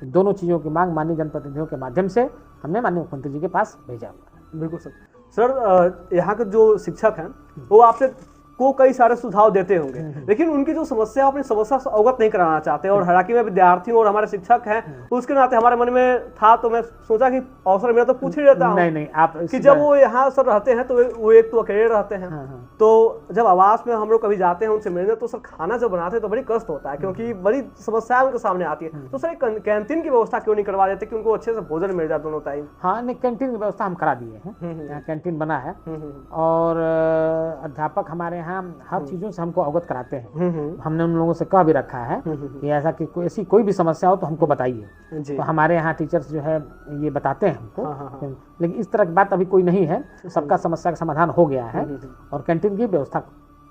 दोनों चीज़ों की मांग माननीय जनप्रतिनिधियों के माध्यम से हमने माननीय मुख्यमंत्री जी के पास भेजा हुआ है। बिल्कुल सर। सर, यहाँ के जो शिक्षक हैं वो आपसे को कई सारे सुझाव देते होंगे, लेकिन उनकी जो समस्या अपनी समस्या से अवगत नहीं कराना चाहते। और हालांकि मैं विद्यार्थी और हमारे शिक्षक हैं, उसके नाते हमारे मन में था, तो मैं सोचा कि अवसर मिला तो पूछ ही रहता हूँ। नहीं, आप कि जब वो यहाँ सर रहते हैं तो वो एक तो अकेले रहते हैं, तो जब आवास में हम लोग कभी जाते हैं उनसे मिलने, तो सर खाना जब बनाते हैं तो बड़ी कष्ट होता है, क्योंकि बड़ी समस्याएं उनके सामने आती है। तो सर कैंटीन की व्यवस्था क्यों नहीं करवा देते कि उनको अच्छे से भोजन मिल जाए दोनों टाइम? हाँ, नहीं, कैंटीन की व्यवस्था हम करा दिए हैं, यहाँ कैंटीन बना है और अध्यापक हमारे यहाँ हर चीजों से हमको अवगत कराते हैं। हमने उन लोगों से कह भी रखा है कि ऐसा कि ऐसी कोई भी समस्या हो तो हमको बताइए, तो हमारे यहाँ टीचर्स जो है ये बताते हैं हमको। लेकिन इस तरह की बात अभी कोई नहीं है, सबका समस्या का समाधान हो गया है और कैंटीन की व्यवस्था,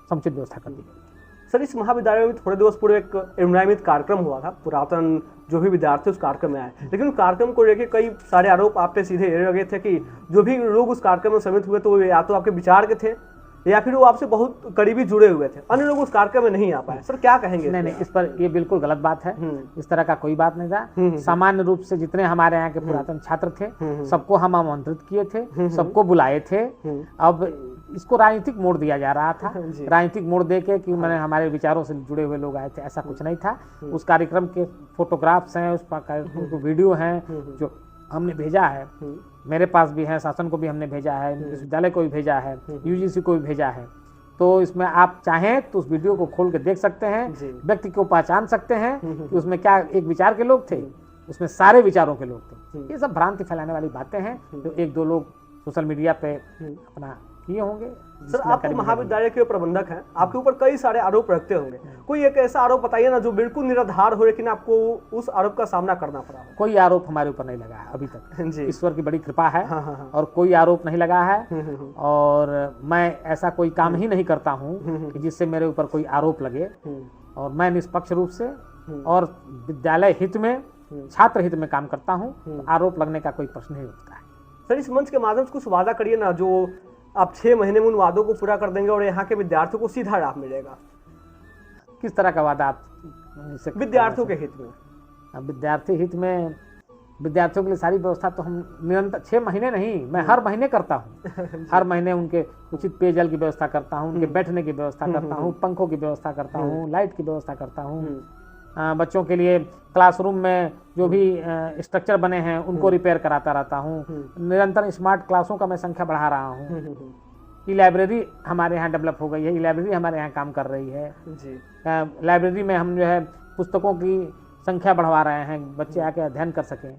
समुचित व्यवस्था कर दी गई। सर, इस महाविद्यालय में थोड़े दिवस पूर्व एक एनुरामित कार्यक्रम हुआ था, पुरातन जो भी विद्यार्थी उस कार्यक्रम में आए, लेकिन उस कार्यक्रम को लेकर कई सारे आरोप आप पे सीधे लगे थे कि जो भी लोग उस कार्यक्रम में सम्मिलित हुए तो या तो आपके विचार के थे या फिर वो आपसे बहुत करीबी जुड़े हुए थे, अन्य लोग उस कार्यक्रम में नहीं आ पाए। सर, क्या कहेंगे? नहीं, इस पर ये बिल्कुल गलत बात है। इस तरह का कोई बात नहीं था। सामान्य रूप से जितने हमारे यहाँ के पुरातन छात्र थे सबको हम आमंत्रित किए थे, सबको बुलाए थे। अब इसको राजनीतिक मोड़ दिया जा रहा था, राजनीतिक मोड़ दे के कि मैंने हमारे विचारों से जुड़े हुए लोग आए थे, ऐसा कुछ नहीं था। उस कार्यक्रम के फोटोग्राफ्स हैं, उस वीडियो हैं जो हमने भेजा है, मेरे पास भी है, शासन को भी हमने भेजा है, विश्वविद्यालय को भी भेजा है, यूजीसी को भी भेजा है। तो इसमें आप चाहें तो उस वीडियो को खोल के देख सकते हैं, व्यक्ति को पहचान सकते हैं कि उसमें क्या एक विचार के लोग थे, उसमें सारे विचारों के लोग थे। ये सब भ्रांति फैलाने वाली बातें हैं जो 1-2 लोग सोशल मीडिया पे अपना किए होंगे। सर, आप तो महाविद्यालय के प्रबंधक हैं, आपके ऊपर कई सारे आरोप रखते होंगे, कोई एक ऐसा आरोप बताइए ना जो बिल्कुल निराधार हो लेकिन आपको उस आरोप का सामना करना पड़ा हो। कोई आरोप हमारे ऊपर नहीं लगा है अभी तक, ईश्वर की बड़ी कृपा है। और कोई आरोप नहीं लगा है और मैं ऐसा कोई काम ही नहीं करता हूँ कि जिससे मेरे ऊपर कोई आरोप लगे। और मैं निष्पक्ष रूप से और विद्यालय हित में, छात्र हित में काम करता हूँ, आरोप लगने का कोई प्रश्न नहीं उठता है। सर, इस मंच के माध्यम से कुछ वादा करिए ना जो आप 6 महीने में उन वादों को पूरा कर देंगे और यहाँ के विद्यार्थियों को सीधा लाभ मिलेगा? किस तरह का वादा आप विद्यार्थियों के हित में। अब विद्यार्थी हित में विद्यार्थियों के लिए सारी व्यवस्था तो हम निरंतर 6 महीने नहीं, मैं हर महीने करता हूँ। हर महीने उनके उचित पेयजल की व्यवस्था करता हूँ, उनके बैठने की व्यवस्था करता हूँ, पंखों की व्यवस्था करता हूँ, लाइट की व्यवस्था करता हूँ। बच्चों के लिए क्लासरूम में जो भी स्ट्रक्चर बने हैं उनको रिपेयर कराता रहता हूँ। निरंतर स्मार्ट क्लासों का मैं संख्या बढ़ा रहा हूँ। ई लाइब्रेरी हमारे यहाँ डेवलप हो गई है, ई लाइब्रेरी हमारे यहाँ काम कर रही है जी। लाइब्रेरी में हम जो है पुस्तकों की संख्या बढ़वा रहे हैं, बच्चे आके अध्ययन कर सकें।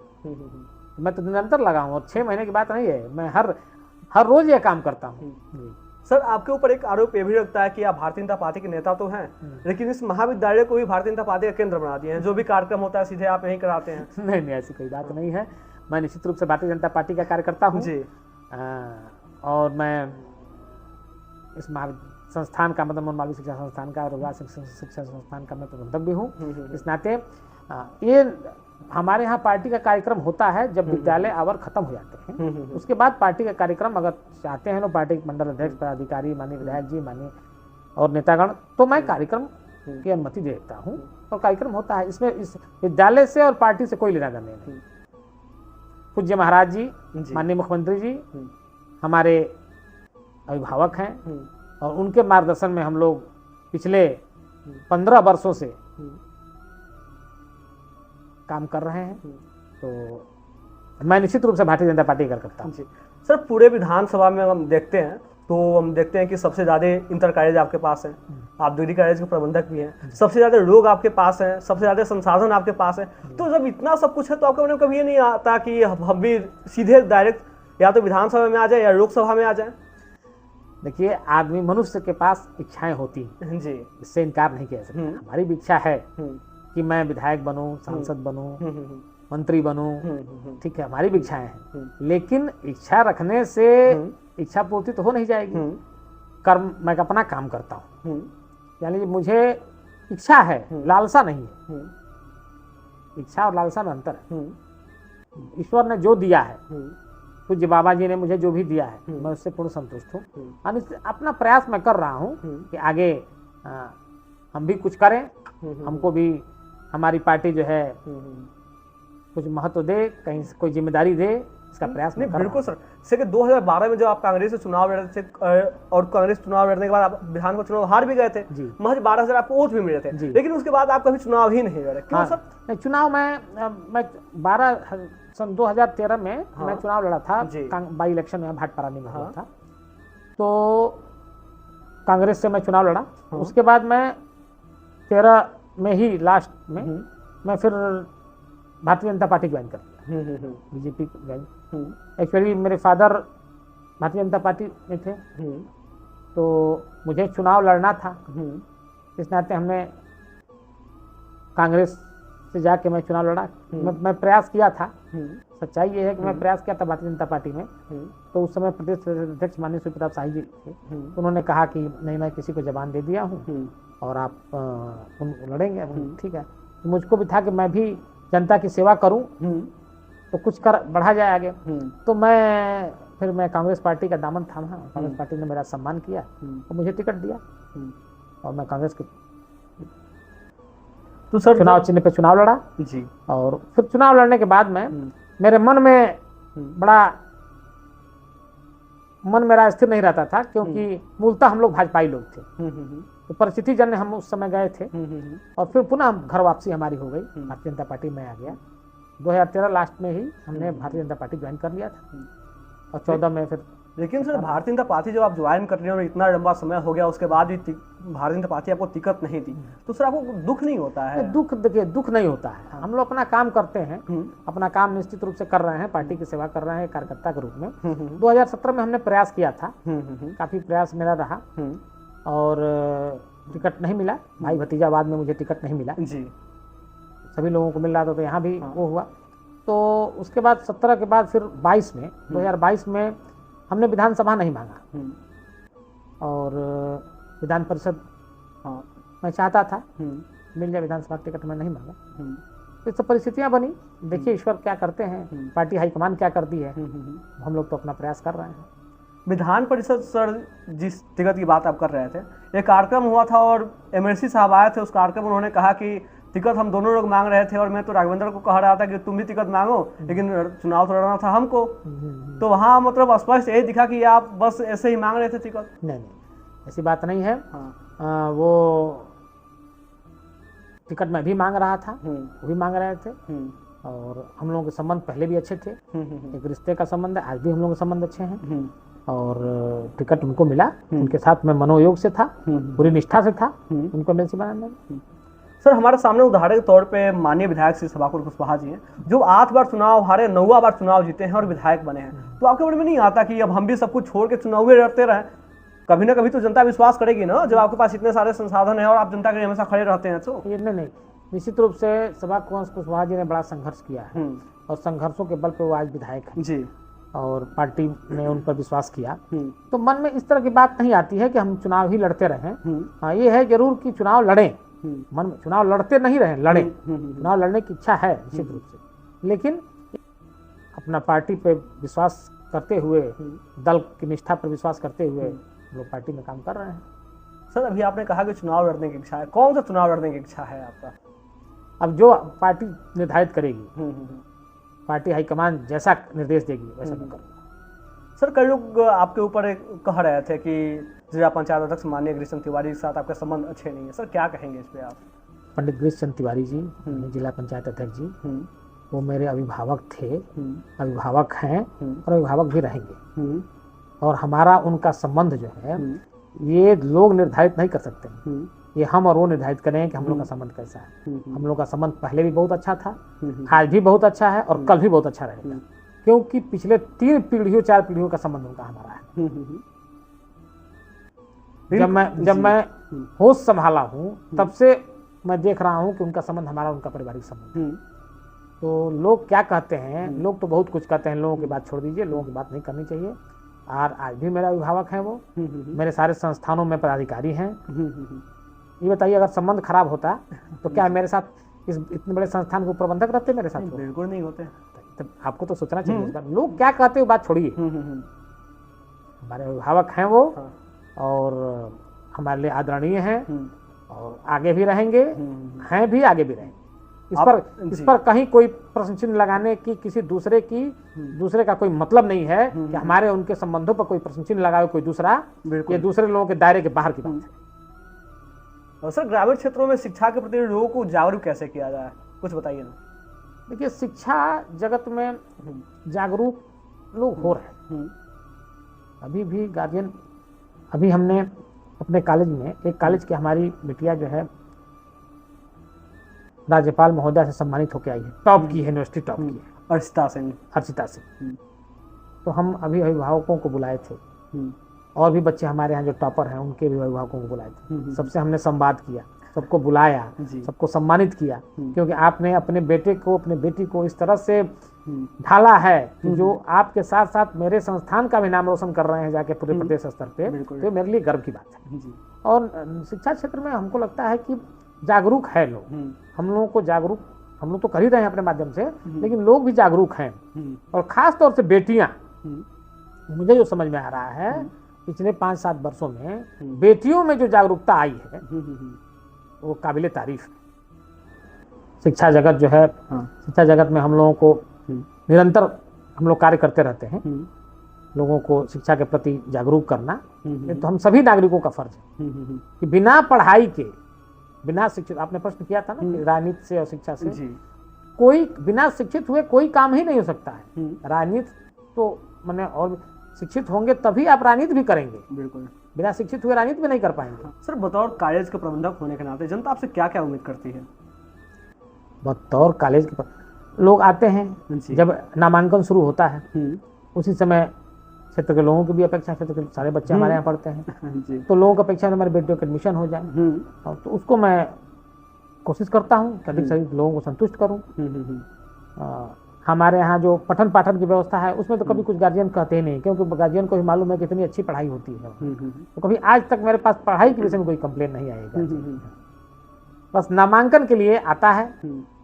मैं तो निरंतर लगा हूँ और 6 महीने की बात नहीं है, मैं हर रोज ये काम करता हूँ। सर, आपके ऊपर एक आरोप ये भी लगता है कि आप भारतीय जनता पार्टी के नेता तो हैं, लेकिन इस महाविद्यालय को भी भारतीय जनता पार्टी का केंद्र बना दिए हैं। जो भी कार्यक्रम होता है सीधे आप यहीं कराते हैं। नहीं, ऐसी कोई बात नहीं है। मैं निश्चित रूप से भारतीय जनता पार्टी का कार्यकर्ता हूँ जी। और मैं इस संस्थान का मतलब मालवी शिक्षा संस्थान का और शिक्षा संस्थान का मैं प्रबंधक भी हूँ। इस नाते ये हमारे यहाँ पार्टी का कार्यक्रम होता है जब विद्यालय आवर खत्म हो जाते हैं। उसके बाद पार्टी का कार्यक्रम अगर चाहते हैं लोग, पार्टी मंडल अध्यक्ष, पदाधिकारी, माननीय विधायक जी, माननीय और नेतागण, तो मैं कार्यक्रम की अनुमति देता हूँ और कार्यक्रम होता है। इसमें इस विद्यालय से और पार्टी से कोई लेना देना नहीं। पूज्य महाराज जी, माननीय मुख्यमंत्री जी हमारे अभिभावक हैं और उनके मार्गदर्शन में हम लोग पिछले 15 वर्षों से काम कर रहे हैं। तो मैं निश्चित रूप से भारतीय जनता पार्टी का करता हूँ। सर, पूरे विधानसभा में हम देखते हैं कि सबसे ज्यादा इंटर कॉलेज आपके पास है, आप डिग्री कॉलेज के प्रबंधक भी हैं, सबसे ज्यादा लोग आपके पास हैं, सबसे ज्यादा संसाधन आपके पास है। तो जब इतना सब कुछ है तो आपके मन में कभी ये नहीं आता कि हम भी सीधे डायरेक्ट या तो विधानसभा में आ जाए या लोकसभा में आ जाए? देखिए, आदमी मनुष्य के पास इच्छाएं होती हैं जी, इससे इनकार नहीं किया सकता। हमारी भी इच्छा है कि मैं विधायक बनूं, सांसद बनूं, मंत्री बनूं, ठीक है, हमारी भी इच्छाएं हैं। लेकिन इच्छा रखने से इच्छा पूर्ति तो हो नहीं जाएगी। कर्म, मैं अपना काम करता हूँ, यानी मुझे इच्छा है, लालसा नहीं है। इच्छा और लालसा में अंतर है। ईश्वर ने जो दिया है, पूज्य बाबा जी ने मुझे जो भी दिया है, मैं उससे पूर्ण संतुष्ट हूँ। अपना प्रयास मैं कर रहा हूँ कि आगे हम भी कुछ करें, हमको भी हमारी पार्टी जो है कुछ महत्व दे, कहीं कोई जिम्मेदारी दे, इसका प्रयास नहीं। बिल्कुल सर। जैसे कि 2012 में जब आप कांग्रेस से चुनाव लड़ रहे थे और कांग्रेस चुनाव लड़ने के बाद आप विधानसभा चुनाव हार भी गए थे, महज 12,000 आपको वोट भी मिले थे, लेकिन उसके बाद आप कभी चुनाव ही नहीं लड़े, क्यों सर? नहीं, चुनाव मैं 2013 में मैं चुनाव लड़ा था, बाई इलेक्शन में भाटपारा में हुआ था, तो कांग्रेस से मैं चुनाव लड़ा। उसके बाद मैं 13 में ही लास्ट में मैं फिर भारतीय जनता पार्टी ज्वाइन कर दिया, बीजेपी ज्वाइन। एक्चुअली मेरे फादर भारतीय जनता पार्टी में थे, तो मुझे चुनाव लड़ना था। इस नाते हमने कांग्रेस से जाके मैं चुनाव लड़ा। मैं प्रयास किया था, सच्चाई ये है कि मैं प्रयास किया था भारतीय जनता पार्टी में। तो उस समय प्रदेश अध्यक्ष माननीय सूर्य प्रताप शाही जी थे, तो उन्होंने कहा कि नहीं, मैं किसी को जबान दे दिया हूँ और आप लड़ेंगे, ठीक है। तो मुझको भी था कि मैं भी जनता की सेवा करूं तो कुछ कर बढ़ा जाए आगे। तो मैं कांग्रेस पार्टी का दामन थामा, कांग्रेस पार्टी ने मेरा सम्मान किया और मुझे टिकट दिया और मैं कांग्रेस के तो सर चुनाव चिन्ह पे चुनाव लड़ा जी। और फिर चुनाव लड़ने के बाद में मेरे मन में मन मेरा स्थिर नहीं रहता था, क्योंकि मूलतः हम लोग भाजपाई लोग थे। तो परिस्थिति जन्य हम उस समय गए थे और फिर पुनः घर वापसी हमारी हो गई, भारतीय जनता पार्टी में आ गया। 2013 लास्ट में ही हमने भारतीय जनता पार्टी ज्वाइन कर लिया था और 14 में फिर। लेकिन सर, भारतीय जनता पार्टी जब आप ज्वाइन कर रहे हो और इतना लंबा समय हो गया, उसके बाद भी भारतीय जनता पार्टी आपको टिकट नहीं दी, तो सर आपको दुख नहीं होता है? दुख, देखिए, दुख नहीं होता है। हम लोग अपना काम करते हैं, अपना काम निश्चित रूप से कर रहे हैं, पार्टी की सेवा कर रहे हैं कार्यकर्ता के रूप में। 2017 में हमने प्रयास किया था, काफी प्रयास मेरा रहा और टिकट नहीं मिला। भाई भतीजावाद में मुझे टिकट नहीं मिला जी, सभी लोगों को मिल रहा था, तो यहाँ भी वो हुआ। तो उसके बाद 17 के बाद फिर 2022 में हमने विधानसभा नहीं मांगा और विधान परिषद मैं चाहता था मिल जाए विधानसभा टिकट, मैं नहीं मांगा। तो सब परिस्थितियां बनी। देखिए ईश्वर क्या करते हैं, पार्टी हाईकमान क्या करती है, हम लोग तो अपना प्रयास कर रहे हैं। विधान परिषद सर जिस टिकट की बात आप कर रहे थे, एक कार्यक्रम हुआ था और एमएलसी साहब आए थे उस कार्यक्रम में, उन्होंने कहा कि टिकट हम दोनों लोग मांग रहे थे और मैं तो राघवेंद्र को कह रहा था कि तुम भी टिकट मांगो, लेकिन चुनाव तो लड़ना था हमको। तो वहाँ मतलब स्पष्ट यही दिखा कि आप बस ऐसे ही मांग रहे थे टिकट। नहीं, ऐसी बात नहीं है। हाँ। वो टिकट मैं भी मांग रहा था, वो भी मांग रहे थे, और हम लोगों के संबंध पहले भी अच्छे थे। एक रिश्ते का संबंध है, आज भी हम लोगों के संबंध अच्छे हैं, और टिकट उनको मिला, उनके साथ मैं मनोयोग से था, पूरी निष्ठा से था उनको एमएलसी बनाने में। सर हमारे सामने उदाहरण के तौर पे माननीय विधायक श्री सभाकुल कुशवाहा जी हैं, जो 8 बार चुनाव हारे, 9वां बार चुनाव जीते हैं और विधायक बने हैं। तो आपके मन में नहीं आता कि अब हम भी सब कुछ छोड़ के चुनाव में लड़ते रहें? कभी ना कभी तो जनता विश्वास करेगी ना, जब आपके पास इतने सारे संसाधन हैं और आप जनता के लिए हमेशा खड़े रहते हैं। तो ये नहीं, निश्चित रूप से सभाकुल कुशवाहा जी ने बड़ा संघर्ष किया है, और संघर्षों के बल पे वो आज विधायक है जी, और पार्टी ने उन पर विश्वास किया। तो मन में इस तरह की बात नहीं आती है कि हम चुनाव ही लड़ते रहें। हाँ, ये है जरूर कि चुनाव लड़ें, मन में चुनाव लड़ते नहीं रहे, लड़ें। चुनाव लड़ने की इच्छा है निश्चित रूप से, लेकिन अपना पार्टी पे विश्वास करते हुए, दल की निष्ठा पर विश्वास करते हुए लोग पार्टी में काम कर रहे हैं। सर अभी आपने कहा कि चुनाव लड़ने की इच्छा है, कौन सा चुनाव लड़ने की इच्छा है आपका? अब जो पार्टी निर्धारित करेगी, पार्टी हाईकमान जैसा निर्देश देगी वैसा मैं करूँगा। सर कई लोग आपके ऊपर कह रहे थे कि जिला पंचायत अध्यक्ष माननीय गिरीश चंद्र तिवारी के साथ आपके संबंध अच्छे नहीं है, सर क्या कहेंगे इस पे आप? पंडित गिरीश चंद्र तिवारी जी, जिला पंचायत अध्यक्ष जी, वो मेरे अभिभावक थे, अभिभावक हैं और अभिभावक भी रहेंगे, और हमारा उनका संबंध जो है ये लोग निर्धारित नहीं कर सकते हैं, ये हम और वो निर्धारित करें कि हम लोग का संबंध कैसा है। हम लोग का संबंध पहले भी बहुत अच्छा था, आज भी बहुत अच्छा है, और कल भी बहुत अच्छा रहेगा, क्योंकि पिछले 3 पीढ़ियों 4 पीढ़ियों का संबंध उनका हमारा है। जब मैं होश संभाला हूँ तब से मैं देख रहा हूँ कि उनका संबंध हमारा उनका पारिवारिक संबंध। तो लोग क्या कहते हैं, लोग तो बहुत कुछ कहते हैं, लोगों की बात छोड़ दीजिए, लोगों की बात नहीं करनी चाहिए। और आज भी मेरा अभिभावक है वो, मेरे सारे संस्थानों में पदाधिकारी हैं। ये बताइए, अगर संबंध खराब होता तो क्या मेरे साथ इस इतने बड़े संस्थान के प्रबंधक रहते मेरे साथ? बिल्कुल नहीं होते। तो आपको तो सोचना चाहिए इस बार। लोग क्या कहते हैं बात छोड़िए, हमारे अभिभावक हैं वो, और हमारे लिए आदरणीय हैं, और आगे भी रहेंगे, हैं भी, आगे भी रहेंगे। इस पर कहीं कोई प्रश्न चिन्ह लगाने की किसी दूसरे का कोई मतलब नहीं है कि हमारे उनके संबंधों पर कोई प्रश्न चिन्ह लगाए कोई दूसरा, ये दूसरे लोगों के दायरे के बाहर की बात है। और सर ग्रामीण क्षेत्रों में शिक्षा के प्रति लोगों को जागरूक कैसे किया जाए, कुछ बताइए ना। देखिए, शिक्षा जगत में जागरूक लोग हो रहे हैं। अभी भी गार्जियन, अभी हमने अपने कॉलेज में, एक कॉलेज की हमारी बिटिया जो है राज्यपाल महोदया से सम्मानित होकर आई है, टॉप की है, यूनिवर्सिटी टॉप की है, अर्चिता सिंह। तो हम अभी अभिभावकों को बुलाए थे, और भी बच्चे हमारे यहाँ जो टॉपर हैं उनके भी अभिभावकों को बुलाए थे। सबसे हमने संवाद किया, सबको बुलाया, सबको सम्मानित किया, क्योंकि आपने अपने बेटे को, अपने बेटी को इस तरह से ढाला है कि जो आपके साथ साथ मेरे संस्थान का भी नाम रोशन कर रहे हैं जाके पूरे प्रदेश स्तर पे, तो मेरे लिए गर्व की बात है। और शिक्षा क्षेत्र में हमको लगता है कि जागरूक है लोग, हम लोगों को जागरूक, हम लोग तो कर ही रहे हैं अपने माध्यम से, लेकिन लोग भी जागरूक हैं। और खास तौर से बेटियां, मुझे जो समझ में आ रहा है पिछले 5-7 वर्षों में बेटियों में जो जागरूकता आई है वो काबिले तारीफ है। शिक्षा जगत जो है, शिक्षा जगत में हम लोगों को निरंतर हम लोग कार्य करते रहते हैं, लोगों को शिक्षा के प्रति जागरूक करना, ये तो हम सभी नागरिकों का फर्ज है कि बिना पढ़ाई के, बिना शिक्षित, आपने प्रश्न किया था ना राजनीति से और शिक्षा से, कोई बिना शिक्षित हुए कोई काम ही नहीं हो सकता है। राजनीति तो मैंने, और शिक्षित होंगे तभी आप राजनीति भी करेंगे, बिल्कुल बिना शिक्षित हुए राजनीति भी नहीं कर पाएंगे। सर बतौर कॉलेज के प्रबंधक होने के नाते जनता आपसे क्या क्या उम्मीद करती है? बतौर कॉलेज के लोग आते हैं, जब नामांकन शुरू होता है उसी समय क्षेत्र के लोगों की भी अपेक्षा, क्षेत्र के सारे बच्चे हमारे यहाँ पढ़ते हैं, तो लोगों की अपेक्षा है हमारे बेटियों का एडमिशन हो जाए, तो उसको मैं कोशिश करता हूँ कि अधिक से अधिक लोगों को संतुष्ट करूँ। हमारे यहाँ जो पठन पाठन की व्यवस्था है उसमें तो कभी कुछ गार्जियन कहते ही नहीं, क्योंकि गार्जियन को ही मालूम है कि इतनी अच्छी पढ़ाई होती है, तो कभी आज तक मेरे पास पढ़ाई के विषय में कोई कंप्लेन नहीं आएगा। बस नामांकन के लिए आता है,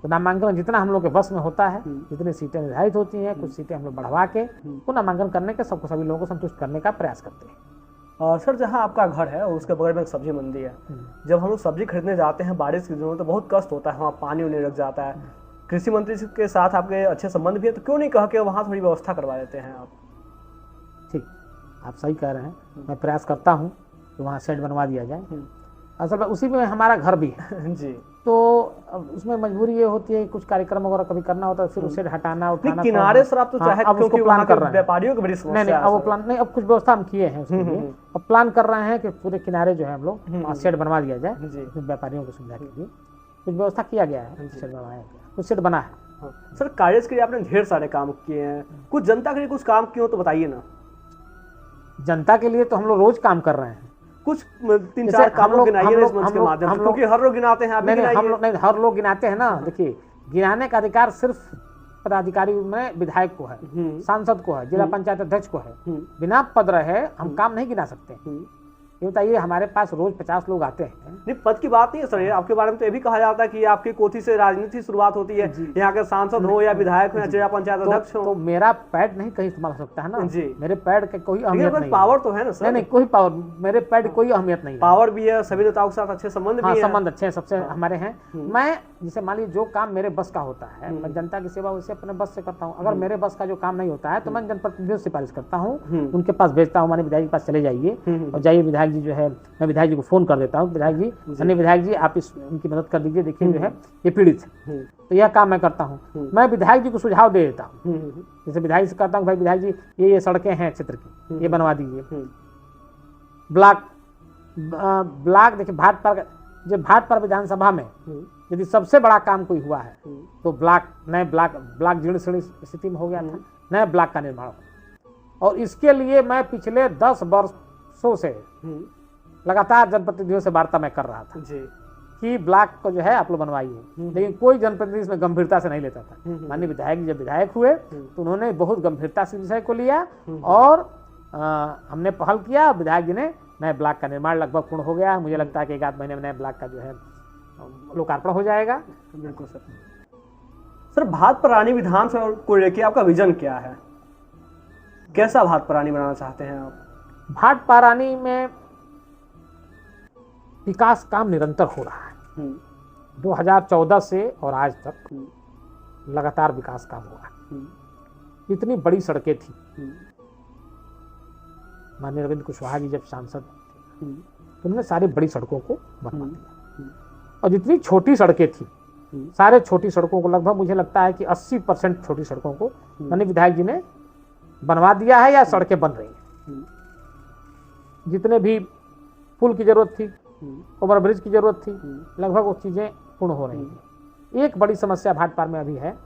तो नामांकन जितना हम लोग के बस में होता है, जितनी सीटें निर्धारित होती हैं, कुछ सीटें हम लोग बढ़वा के वो नामांकन करने के सभी लोगों को संतुष्ट करने का प्रयास करते हैं। सर, जहाँ आपका घर है उसके बगल में एक सब्जी मंडी है। जब हम लोग सब्जी खरीदने जाते हैं बारिश के दिनों में तो बहुत कष्ट होता है, वहाँ पानी उनी लग जाता है। कृषि मंत्री के साथ आपके अच्छे संबंध भी है, तो क्यों नहीं कह के वहाँ थोड़ी व्यवस्था करवा देते हैं आप? ठीक, आप सही कह रहे हैं, मैं प्रयास करता हूँ कि वहाँ शेड बनवा दिया जाए। असल में उसी में हमारा घर भी है जी। तो अब उसमें मजबूरी ये होती है कुछ कार्यक्रम वगैरह कभी करना होता है, फिर उसे हटाना उठाना। किनारे सर आप तो चाहे अब उसको प्लान कर रहे हैं, व्यापारियों की बड़ी समस्या नहीं, अब वो प्लान नहीं, अब कुछ व्यवस्था हम किए हैं उसके लिए। अब प्लान कर रहे हैं कि पूरे किनारे जो है हम लोग शेड बनवा दिया जाए, व्यापारियों की सुविधा के लिए कुछ व्यवस्था किया गया है, शेड बनवाया गया, कुछ शेड बना है। सर, कार्य के लिए आपने ढेर सारे काम किए हैं, कुछ जनता के लिए कुछ काम किए हो तो बताइए ना। जनता के लिए तो हम लोग रोज काम कर रहे हैं, कुछ 3-4 कामों गिनाइए इस मंच के माध्यम से, क्योंकि हर लोग गिनाते हैं। नहीं, हर लोग गिनाते हैं ना। देखिए, गिनाने का अधिकार सिर्फ पदाधिकारी में विधायक को है, सांसद को है, जिला पंचायत अध्यक्ष को है। बिना पद रहे हम काम नहीं गिना सकते। ये बताइए, हमारे पास रोज 50 लोग आते हैं। नहीं, पद की बात नहीं है सर, आपके बारे में तो ये भी कहा जाता है कि आपकी कोठी से राजनीति शुरुआत होती है, यहाँ के सांसद हो या विधायक हो या जिला पंचायत अध्यक्ष हो। तो मेरा पैड नहीं कहीं इस्तेमाल हो सकता है ना जी। मेरे पैड के कोई अहमियत नहीं, पावर तो है ना सर? नहीं, कोई पावर, मेरे पैड कोई अहमियत नहीं है। पावर भी है, सभी नेताओं के साथ अच्छे संबंध भी है। संबंध अच्छे सबसे हमारे हैं। मैं जैसे मान लीजिए जो काम मेरे बस का होता है, मैं जनता की सेवा उसे अपने बस से करता हूँ। अगर मेरे बस का जो काम नहीं होता है तो मैं जनप्रतिनिधियों से सिफारिश करता हूँ, उनके पास भेजता हूँ, माननीय विधायक के पास चले जाइए और जाइए, विधायक जी जो है, मैं विधायक जी को फोन कर देता हूँ, विधायक जी, अन्य विधायक जी आप इनकी मदद कर दीजिए, देखिए जो है ये पीड़ित है। तो यह काम मैं करता हूँ। मैं विधायक जी को सुझाव दे देता हूँ, जैसे विधायक से करता हूँ, भाई विधायक जी ये सड़कें हैं क्षेत्र की, ये बनवा दीजिए। ब्लॉक देखिए, भाटपारा विधानसभा में यदि सबसे बड़ा काम कोई हुआ है तो नए ब्लॉक जीर्ण शीर्ण स्थिति में हो गया था, नए ब्लॉक का निर्माण हो। और इसके लिए मैं पिछले 10 वर्षों से लगातार जनप्रतिनिधियों से वार्ता मैं कर रहा था कि ब्लॉक को जो है आप लोग बनवाइए, लेकिन कोई जनप्रतिनिधि इसमें गंभीरता से नहीं लेता था। माननीय विधायक जी जब विधायक हुए तो उन्होंने बहुत गंभीरता से विषय को लिया और हमने पहल किया। विधायक जी ने नए ब्लॉक का निर्माण लगभग पूर्ण हो गया। मुझे लगता है कि 1 आध महीने में नए ब्लॉक का जो है लोकार्पण हो जाएगा। बिल्कुल सर। सर, भाटपारा विधानसभा को लेकर आपका विजन क्या है? कैसा भाटपारा बनाना चाहते हैं आप? भाटपारा में विकास काम निरंतर हो रहा है। 2014 से और आज तक लगातार विकास काम हो रहा है। इतनी बड़ी सड़कें थी, माननीय रविंद्र कुशवाहा जी जब सांसद थे तो उन्होंने सारी बड़ी सड़कों को बनवा दिया, और जितनी छोटी सड़कें थी सारे छोटी सड़कों को, लगभग मुझे लगता है कि 80% छोटी सड़कों को माननीय विधायक जी ने बनवा दिया है या सड़कें बन रही हैं। जितने भी पुल की जरूरत थी, ओवरब्रिज की जरूरत थी, लगभग वो चीजें पूर्ण हो रही हैं। एक बड़ी समस्या भाटपारा में अभी है,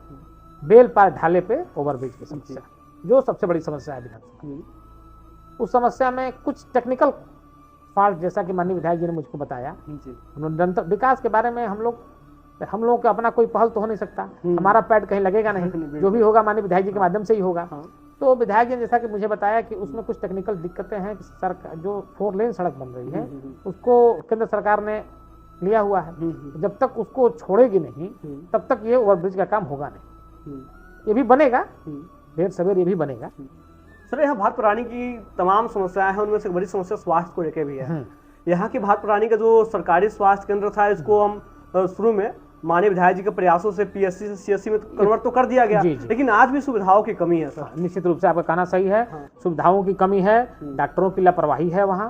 बेलपार ढाले पे ओवरब्रिज की समस्या, जो सबसे बड़ी समस्या है विधानसभा। उस समस्या में कुछ टेक्निकल फॉल्ट, जैसा कि माननीय विधायक जी ने मुझको बताया, निरंतर विकास के बारे में हम लोगों का अपना कोई पहल तो हो नहीं सकता, हमारा पैड कहीं लगेगा नहीं, जो भी होगा माननीय विधायक जी के माध्यम से ही होगा। तो विधायक जी ने जैसा कि मुझे बताया कि उसमें कुछ टेक्निकल दिक्कतें हैं कि सरकार जो 4 लेन सड़क बन रही है उसको केंद्र सरकार ने लिया हुआ है, जब तक उसको छोड़ेगी नहीं तब तक ये ओवरब्रिज का काम होगा नहीं। ये भी बनेगा, देर सवेर ये भी बनेगा। सर, यहाँ भाटपारा की तमाम समस्याएं हैं, उनमें से बड़ी समस्या स्वास्थ्य को लेकर भी है। यहाँ की भाटपारा का जो सरकारी स्वास्थ्य केंद्र था, इसको हम शुरू में माननीय विधायक जी के प्रयासों से पीएससी से सीएससी में कन्वर्ट तो कर दिया गया, लेकिन आज भी सुविधाओं की कमी है सर। निश्चित रूप से आपका कहना सही है। सुविधाओं की कमी है, डॉक्टरों की लापरवाही है वहाँ,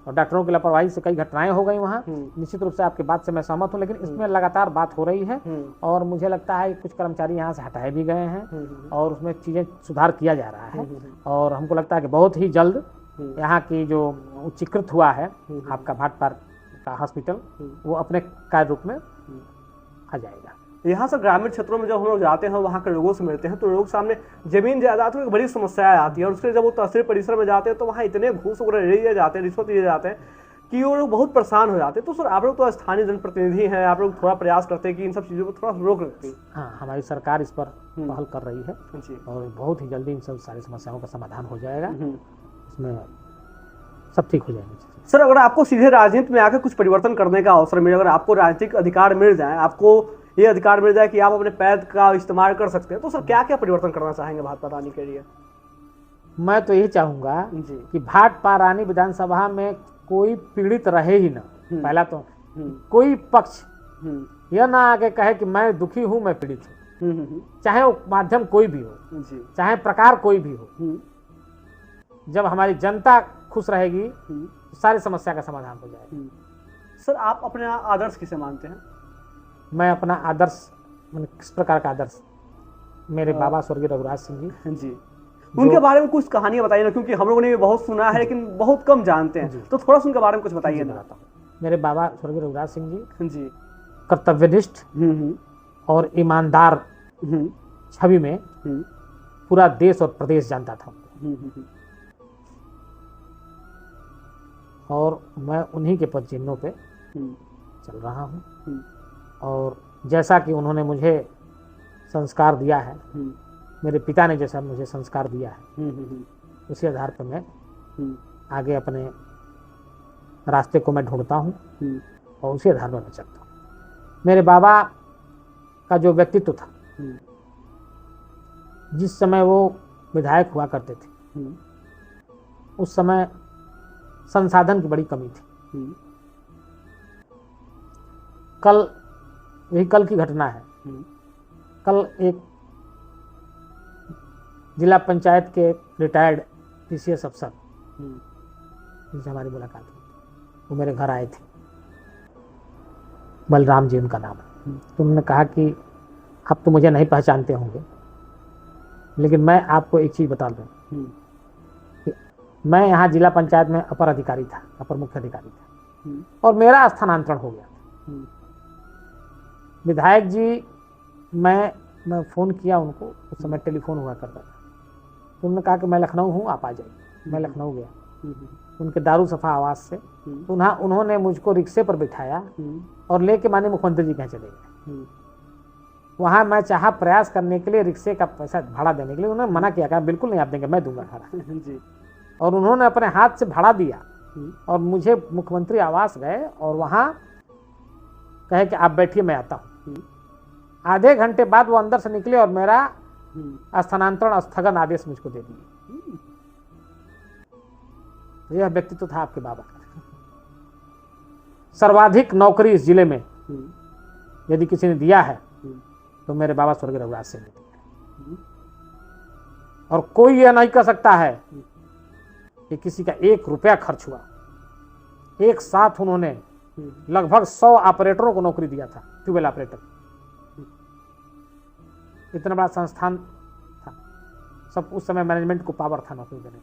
और डॉक्टरों की लापरवाही से कई घटनाएं हो गई वहाँ। निश्चित रूप से आपकी बात से मैं सहमत हूँ, लेकिन इसमें लगातार बात हो रही है और मुझे लगता है कुछ कर्मचारी यहाँ से हटाए भी गए हैं और उसमें चीजें सुधार किया जा रहा है। और हमको लगता है कि बहुत ही जल्द यहाँ की जो उच्चीकृत हुआ है आपका भाटपारा का हॉस्पिटल, वो अपने कार्य रूप में आ जाएगा। यहाँ से ग्रामीण क्षेत्रों में जब हम लोग जाते हैं, वहाँ के लोगों से मिलते हैं, तो लोग सामने जमीन जायदाद की बड़ी समस्याएं आती है, और उसके जब वो तहसील परिसर में जाते हैं तो वहाँ इतने घूस वगैरह लिए जाते हैं, रिश्वत लिए जाते हैं कि वो लोग बहुत परेशान हो जाते हैं। तो सर, आप लोग तो स्थानीय जनप्रतिनिधि हैं, आप लोग थोड़ा प्रयास करते हैं कि इन सब चीज़ों पर थोड़ा रोक लगती है। हाँ, हमारी सरकार इस पर पहल कर रही है और बहुत ही जल्दी इन सब सारी समस्याओं का समाधान हो जाएगा, इसमें सब ठीक हो जाएगा। सर, अगर आपको सीधे राजनीति में आकर कुछ परिवर्तन करने का अवसर मिले, अगर आपको राजनीतिक अधिकार मिल जाए, आपको ये अधिकार मिल जाए कि आप अपने पैर का इस्तेमाल कर सकते हैं, तो सर क्या क्या परिवर्तन करना चाहेंगे भाजपा रानी के लिए? मैं तो यही चाहूंगा जी। कि भाटपा रानी विधानसभा में कोई पीड़ित रहे ही ना। पहला तो कोई पक्ष यह ना आगे कहे कि मैं दुखी हूं, मैं पीड़ित हूं, चाहे वो माध्यम कोई भी हो जी। चाहे प्रकार कोई भी हो। जब हमारी जनता खुश रहेगी तो सारी समस्या का समाधान हो जाएगा। सर, आप अपने आदर्श किसे मानते हैं? मैं अपना आदर्श, मैंने किस प्रकार का आदर्श? मेरे बाबा स्वर्गीय रघुराज सिंह जी। उनके बारे में कुछ कहानियां बताइए ना, क्योंकि हम लोगों ने बहुत सुना है लेकिन बहुत कम जानते हैं, तो थोड़ा सा उनके बारे में कुछ बताइए ना। मेरे बाबा स्वर्गीय रघुराज सिंह जी कर्तव्यनिष्ठ और ईमानदार छवि में पूरा देश और प्रदेश जानता था। और मैं उन्हीं के पद चिन्हों पे चल रहा हूँ। और जैसा कि उन्होंने मुझे संस्कार दिया है, मेरे पिता ने जैसा मुझे संस्कार दिया है, उसी आधार पर मैं आगे अपने रास्ते को मैं ढूंढता हूँ और उसी आधार पर मैं चलता हूँ। मेरे बाबा का जो व्यक्तित्व था, जिस समय वो विधायक हुआ करते थे, उस समय संसाधन की बड़ी कमी थी। कल की घटना है। कल एक जिला पंचायत के रिटायर्ड पीसीएस अफसर जिनसे हमारी मुलाकात हुई, वो मेरे घर आए थे। बलराम जी उनका नाम है। तो उन्होंने कहा कि आप तो मुझे नहीं पहचानते होंगे, लेकिन मैं आपको एक चीज़ बता दूं कि मैं यहाँ जिला पंचायत में अपर अधिकारी था, अपर मुख्य अधिकारी था, और मेरा स्थानांतरण हो गया था। विधायक जी, मैं फ़ोन किया उनको, उस समय टेलीफोन हुआ करता था। तो उन्होंने कहा कि मैं लखनऊ हूँ, आप आ जाइए। मैं लखनऊ गया उनके दारू सफ़ा आवास से। तो उन्होंने मुझको रिक्शे पर बिठाया और लेके माननीय मुख्यमंत्री जी कहीं चले गए। वहाँ मैं चाहा प्रयास करने के लिए, रिक्शे का पैसा भाड़ा देने के लिए, उन्होंने मना किया, कहा बिल्कुल नहीं आप देंगे, मैं दूंगा भाड़ा जी। और उन्होंने अपने हाथ से भाड़ा दिया और मुझे मुख्यमंत्री आवास गए और वहाँ कहे कि आप बैठिए, मैं आता हूँ। आधे घंटे बाद वो अंदर से निकले और मेरा स्थानांतरण स्थगन आदेश मुझको दे दिए। तो यह व्यक्तित्व था आपके बाबा का। सर्वाधिक नौकरी इस जिले में यदि किसी ने दिया है तो मेरे बाबा स्वर्गीय रघुराज सिंह ने दिया। और कोई यह नहीं कह सकता है कि किसी का 1 रुपया खर्च हुआ। एक साथ उन्होंने लगभग 100 ऑपरेटरों को नौकरी दिया था, ट्यूबवेल ऑपरेटर। इतना बड़ा संस्थान था, सब उस समय मैनेजमेंट को पावर था नौकरी देने।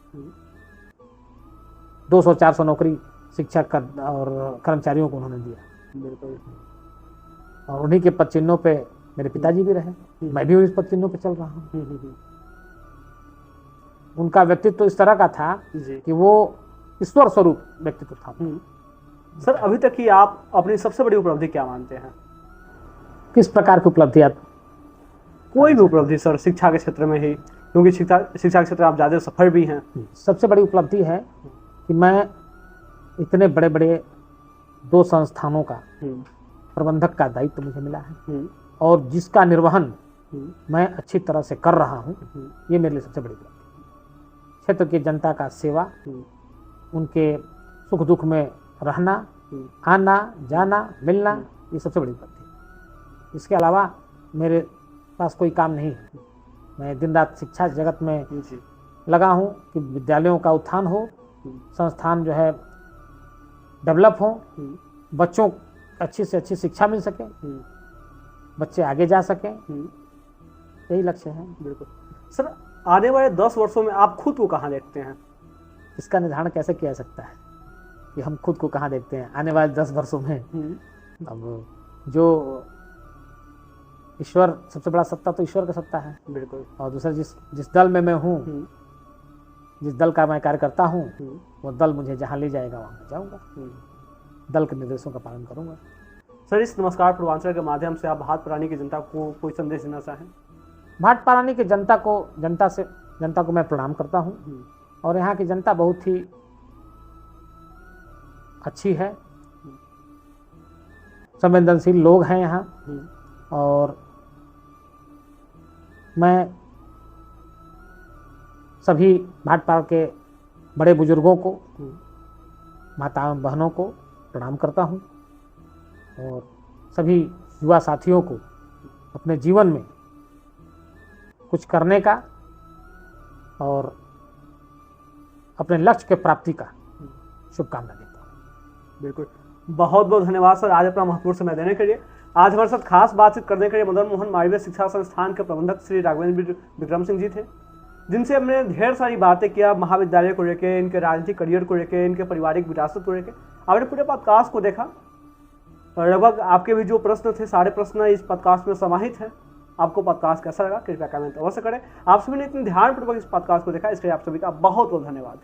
200-400 नौकरी शिक्षक और कर्मचारियों को उन्होंने दिया। बिल्कुल। और उन्हीं के पद चिन्हों पे मेरे पिताजी भी रहे, मैं भी उस पद चिन्हों पे चल रहा हूँ। उनका व्यक्तित्व इस तरह का था कि वो ईश्वर स्वरूप व्यक्तित्व था। सर, अभी तक की आप अपनी सबसे बड़ी उपलब्धि क्या मानते हैं? किस प्रकार की उपलब्धि? आप कोई भी उपलब्धि सर, शिक्षा के क्षेत्र में ही, क्योंकि शिक्षा के क्षेत्र में आप ज़्यादा सफल भी हैं। सबसे बड़ी उपलब्धि है कि मैं इतने बड़े बड़े 2 संस्थानों का प्रबंधक का दायित्व मुझे मिला है और जिसका निर्वहन मैं अच्छी तरह से कर रहा हूँ। ये मेरे लिए सबसे बड़ी उपलब्धि है। क्षेत्र की जनता का सेवा, उनके सुख दुख में रहना, आना जाना, मिलना, ये सबसे बड़ी उपलब्धि है। इसके अलावा मेरे पास कोई काम नहीं है। मैं दिन रात शिक्षा जगत में लगा हूँ कि विद्यालयों का उत्थान हो, संस्थान जो है डेवलप हो, बच्चों अच्छी से अच्छी शिक्षा मिल सके, बच्चे आगे जा सकें, यही लक्ष्य है। बिल्कुल। सर, आने वाले 10 वर्षों में आप खुद को कहाँ देखते हैं? इसका निर्धारण कैसे किया जा सकता है कि हम खुद को कहाँ देखते हैं आने वाले 10 वर्षों में? अब जो ईश्वर, सबसे बड़ा सत्ता तो ईश्वर का सत्ता है। बिल्कुल। और दूसरा, जिस दल में मैं हूँ, जिस दल का मैं कार्य करता हूँ, वो दल मुझे जहाँ ले जाएगा वहाँ मैं जाऊँगा, दल के निर्देशों का पालन करूँगा। सर, इस नमस्कार पूर्वांचल के माध्यम से आप भाटपा रानी की जनता को कोई संदेश देना चाहें? भाटपा रानी की जनता को मैं प्रणाम करता हूँ। और यहाँ की जनता बहुत ही अच्छी है, संवेदनशील लोग हैं यहाँ। और मैं सभी भाटपाड़ के बड़े बुजुर्गों को, माताओं बहनों को प्रणाम करता हूँ और सभी युवा साथियों को अपने जीवन में कुछ करने का और अपने लक्ष्य के प्राप्ति का शुभकामना देता हूँ। बिल्कुल, बहुत बहुत धन्यवाद सर आज अपना महत्वपूर्ण समय देने के लिए। आज हमारे साथ खास बातचीत करने के लिए मदन मोहन मालवीय शिक्षा संस्थान के प्रबंधक श्री राघवेंद्र विक्रम सिंह जी थे, जिनसे हमने ढेर सारी बातें किया महाविद्यालय को लेकर, इनके राजनीतिक करियर को लेकर, इनके पारिवारिक विरासत को लेकर। आपने पूरे पॉडकास्ट को देखा और लगभग आपके भी जो प्रश्न थे सारे प्रश्न इस पॉडकास्ट में समाहित हैं। आपको पॉडकास्ट कैसा लगा कृपया कमेंट अवश्य करें। आप सभी ने इतने ध्यानपूर्वक इस पॉडकास्ट को देखा, इसके लिए आप सभी का बहुत बहुत धन्यवाद।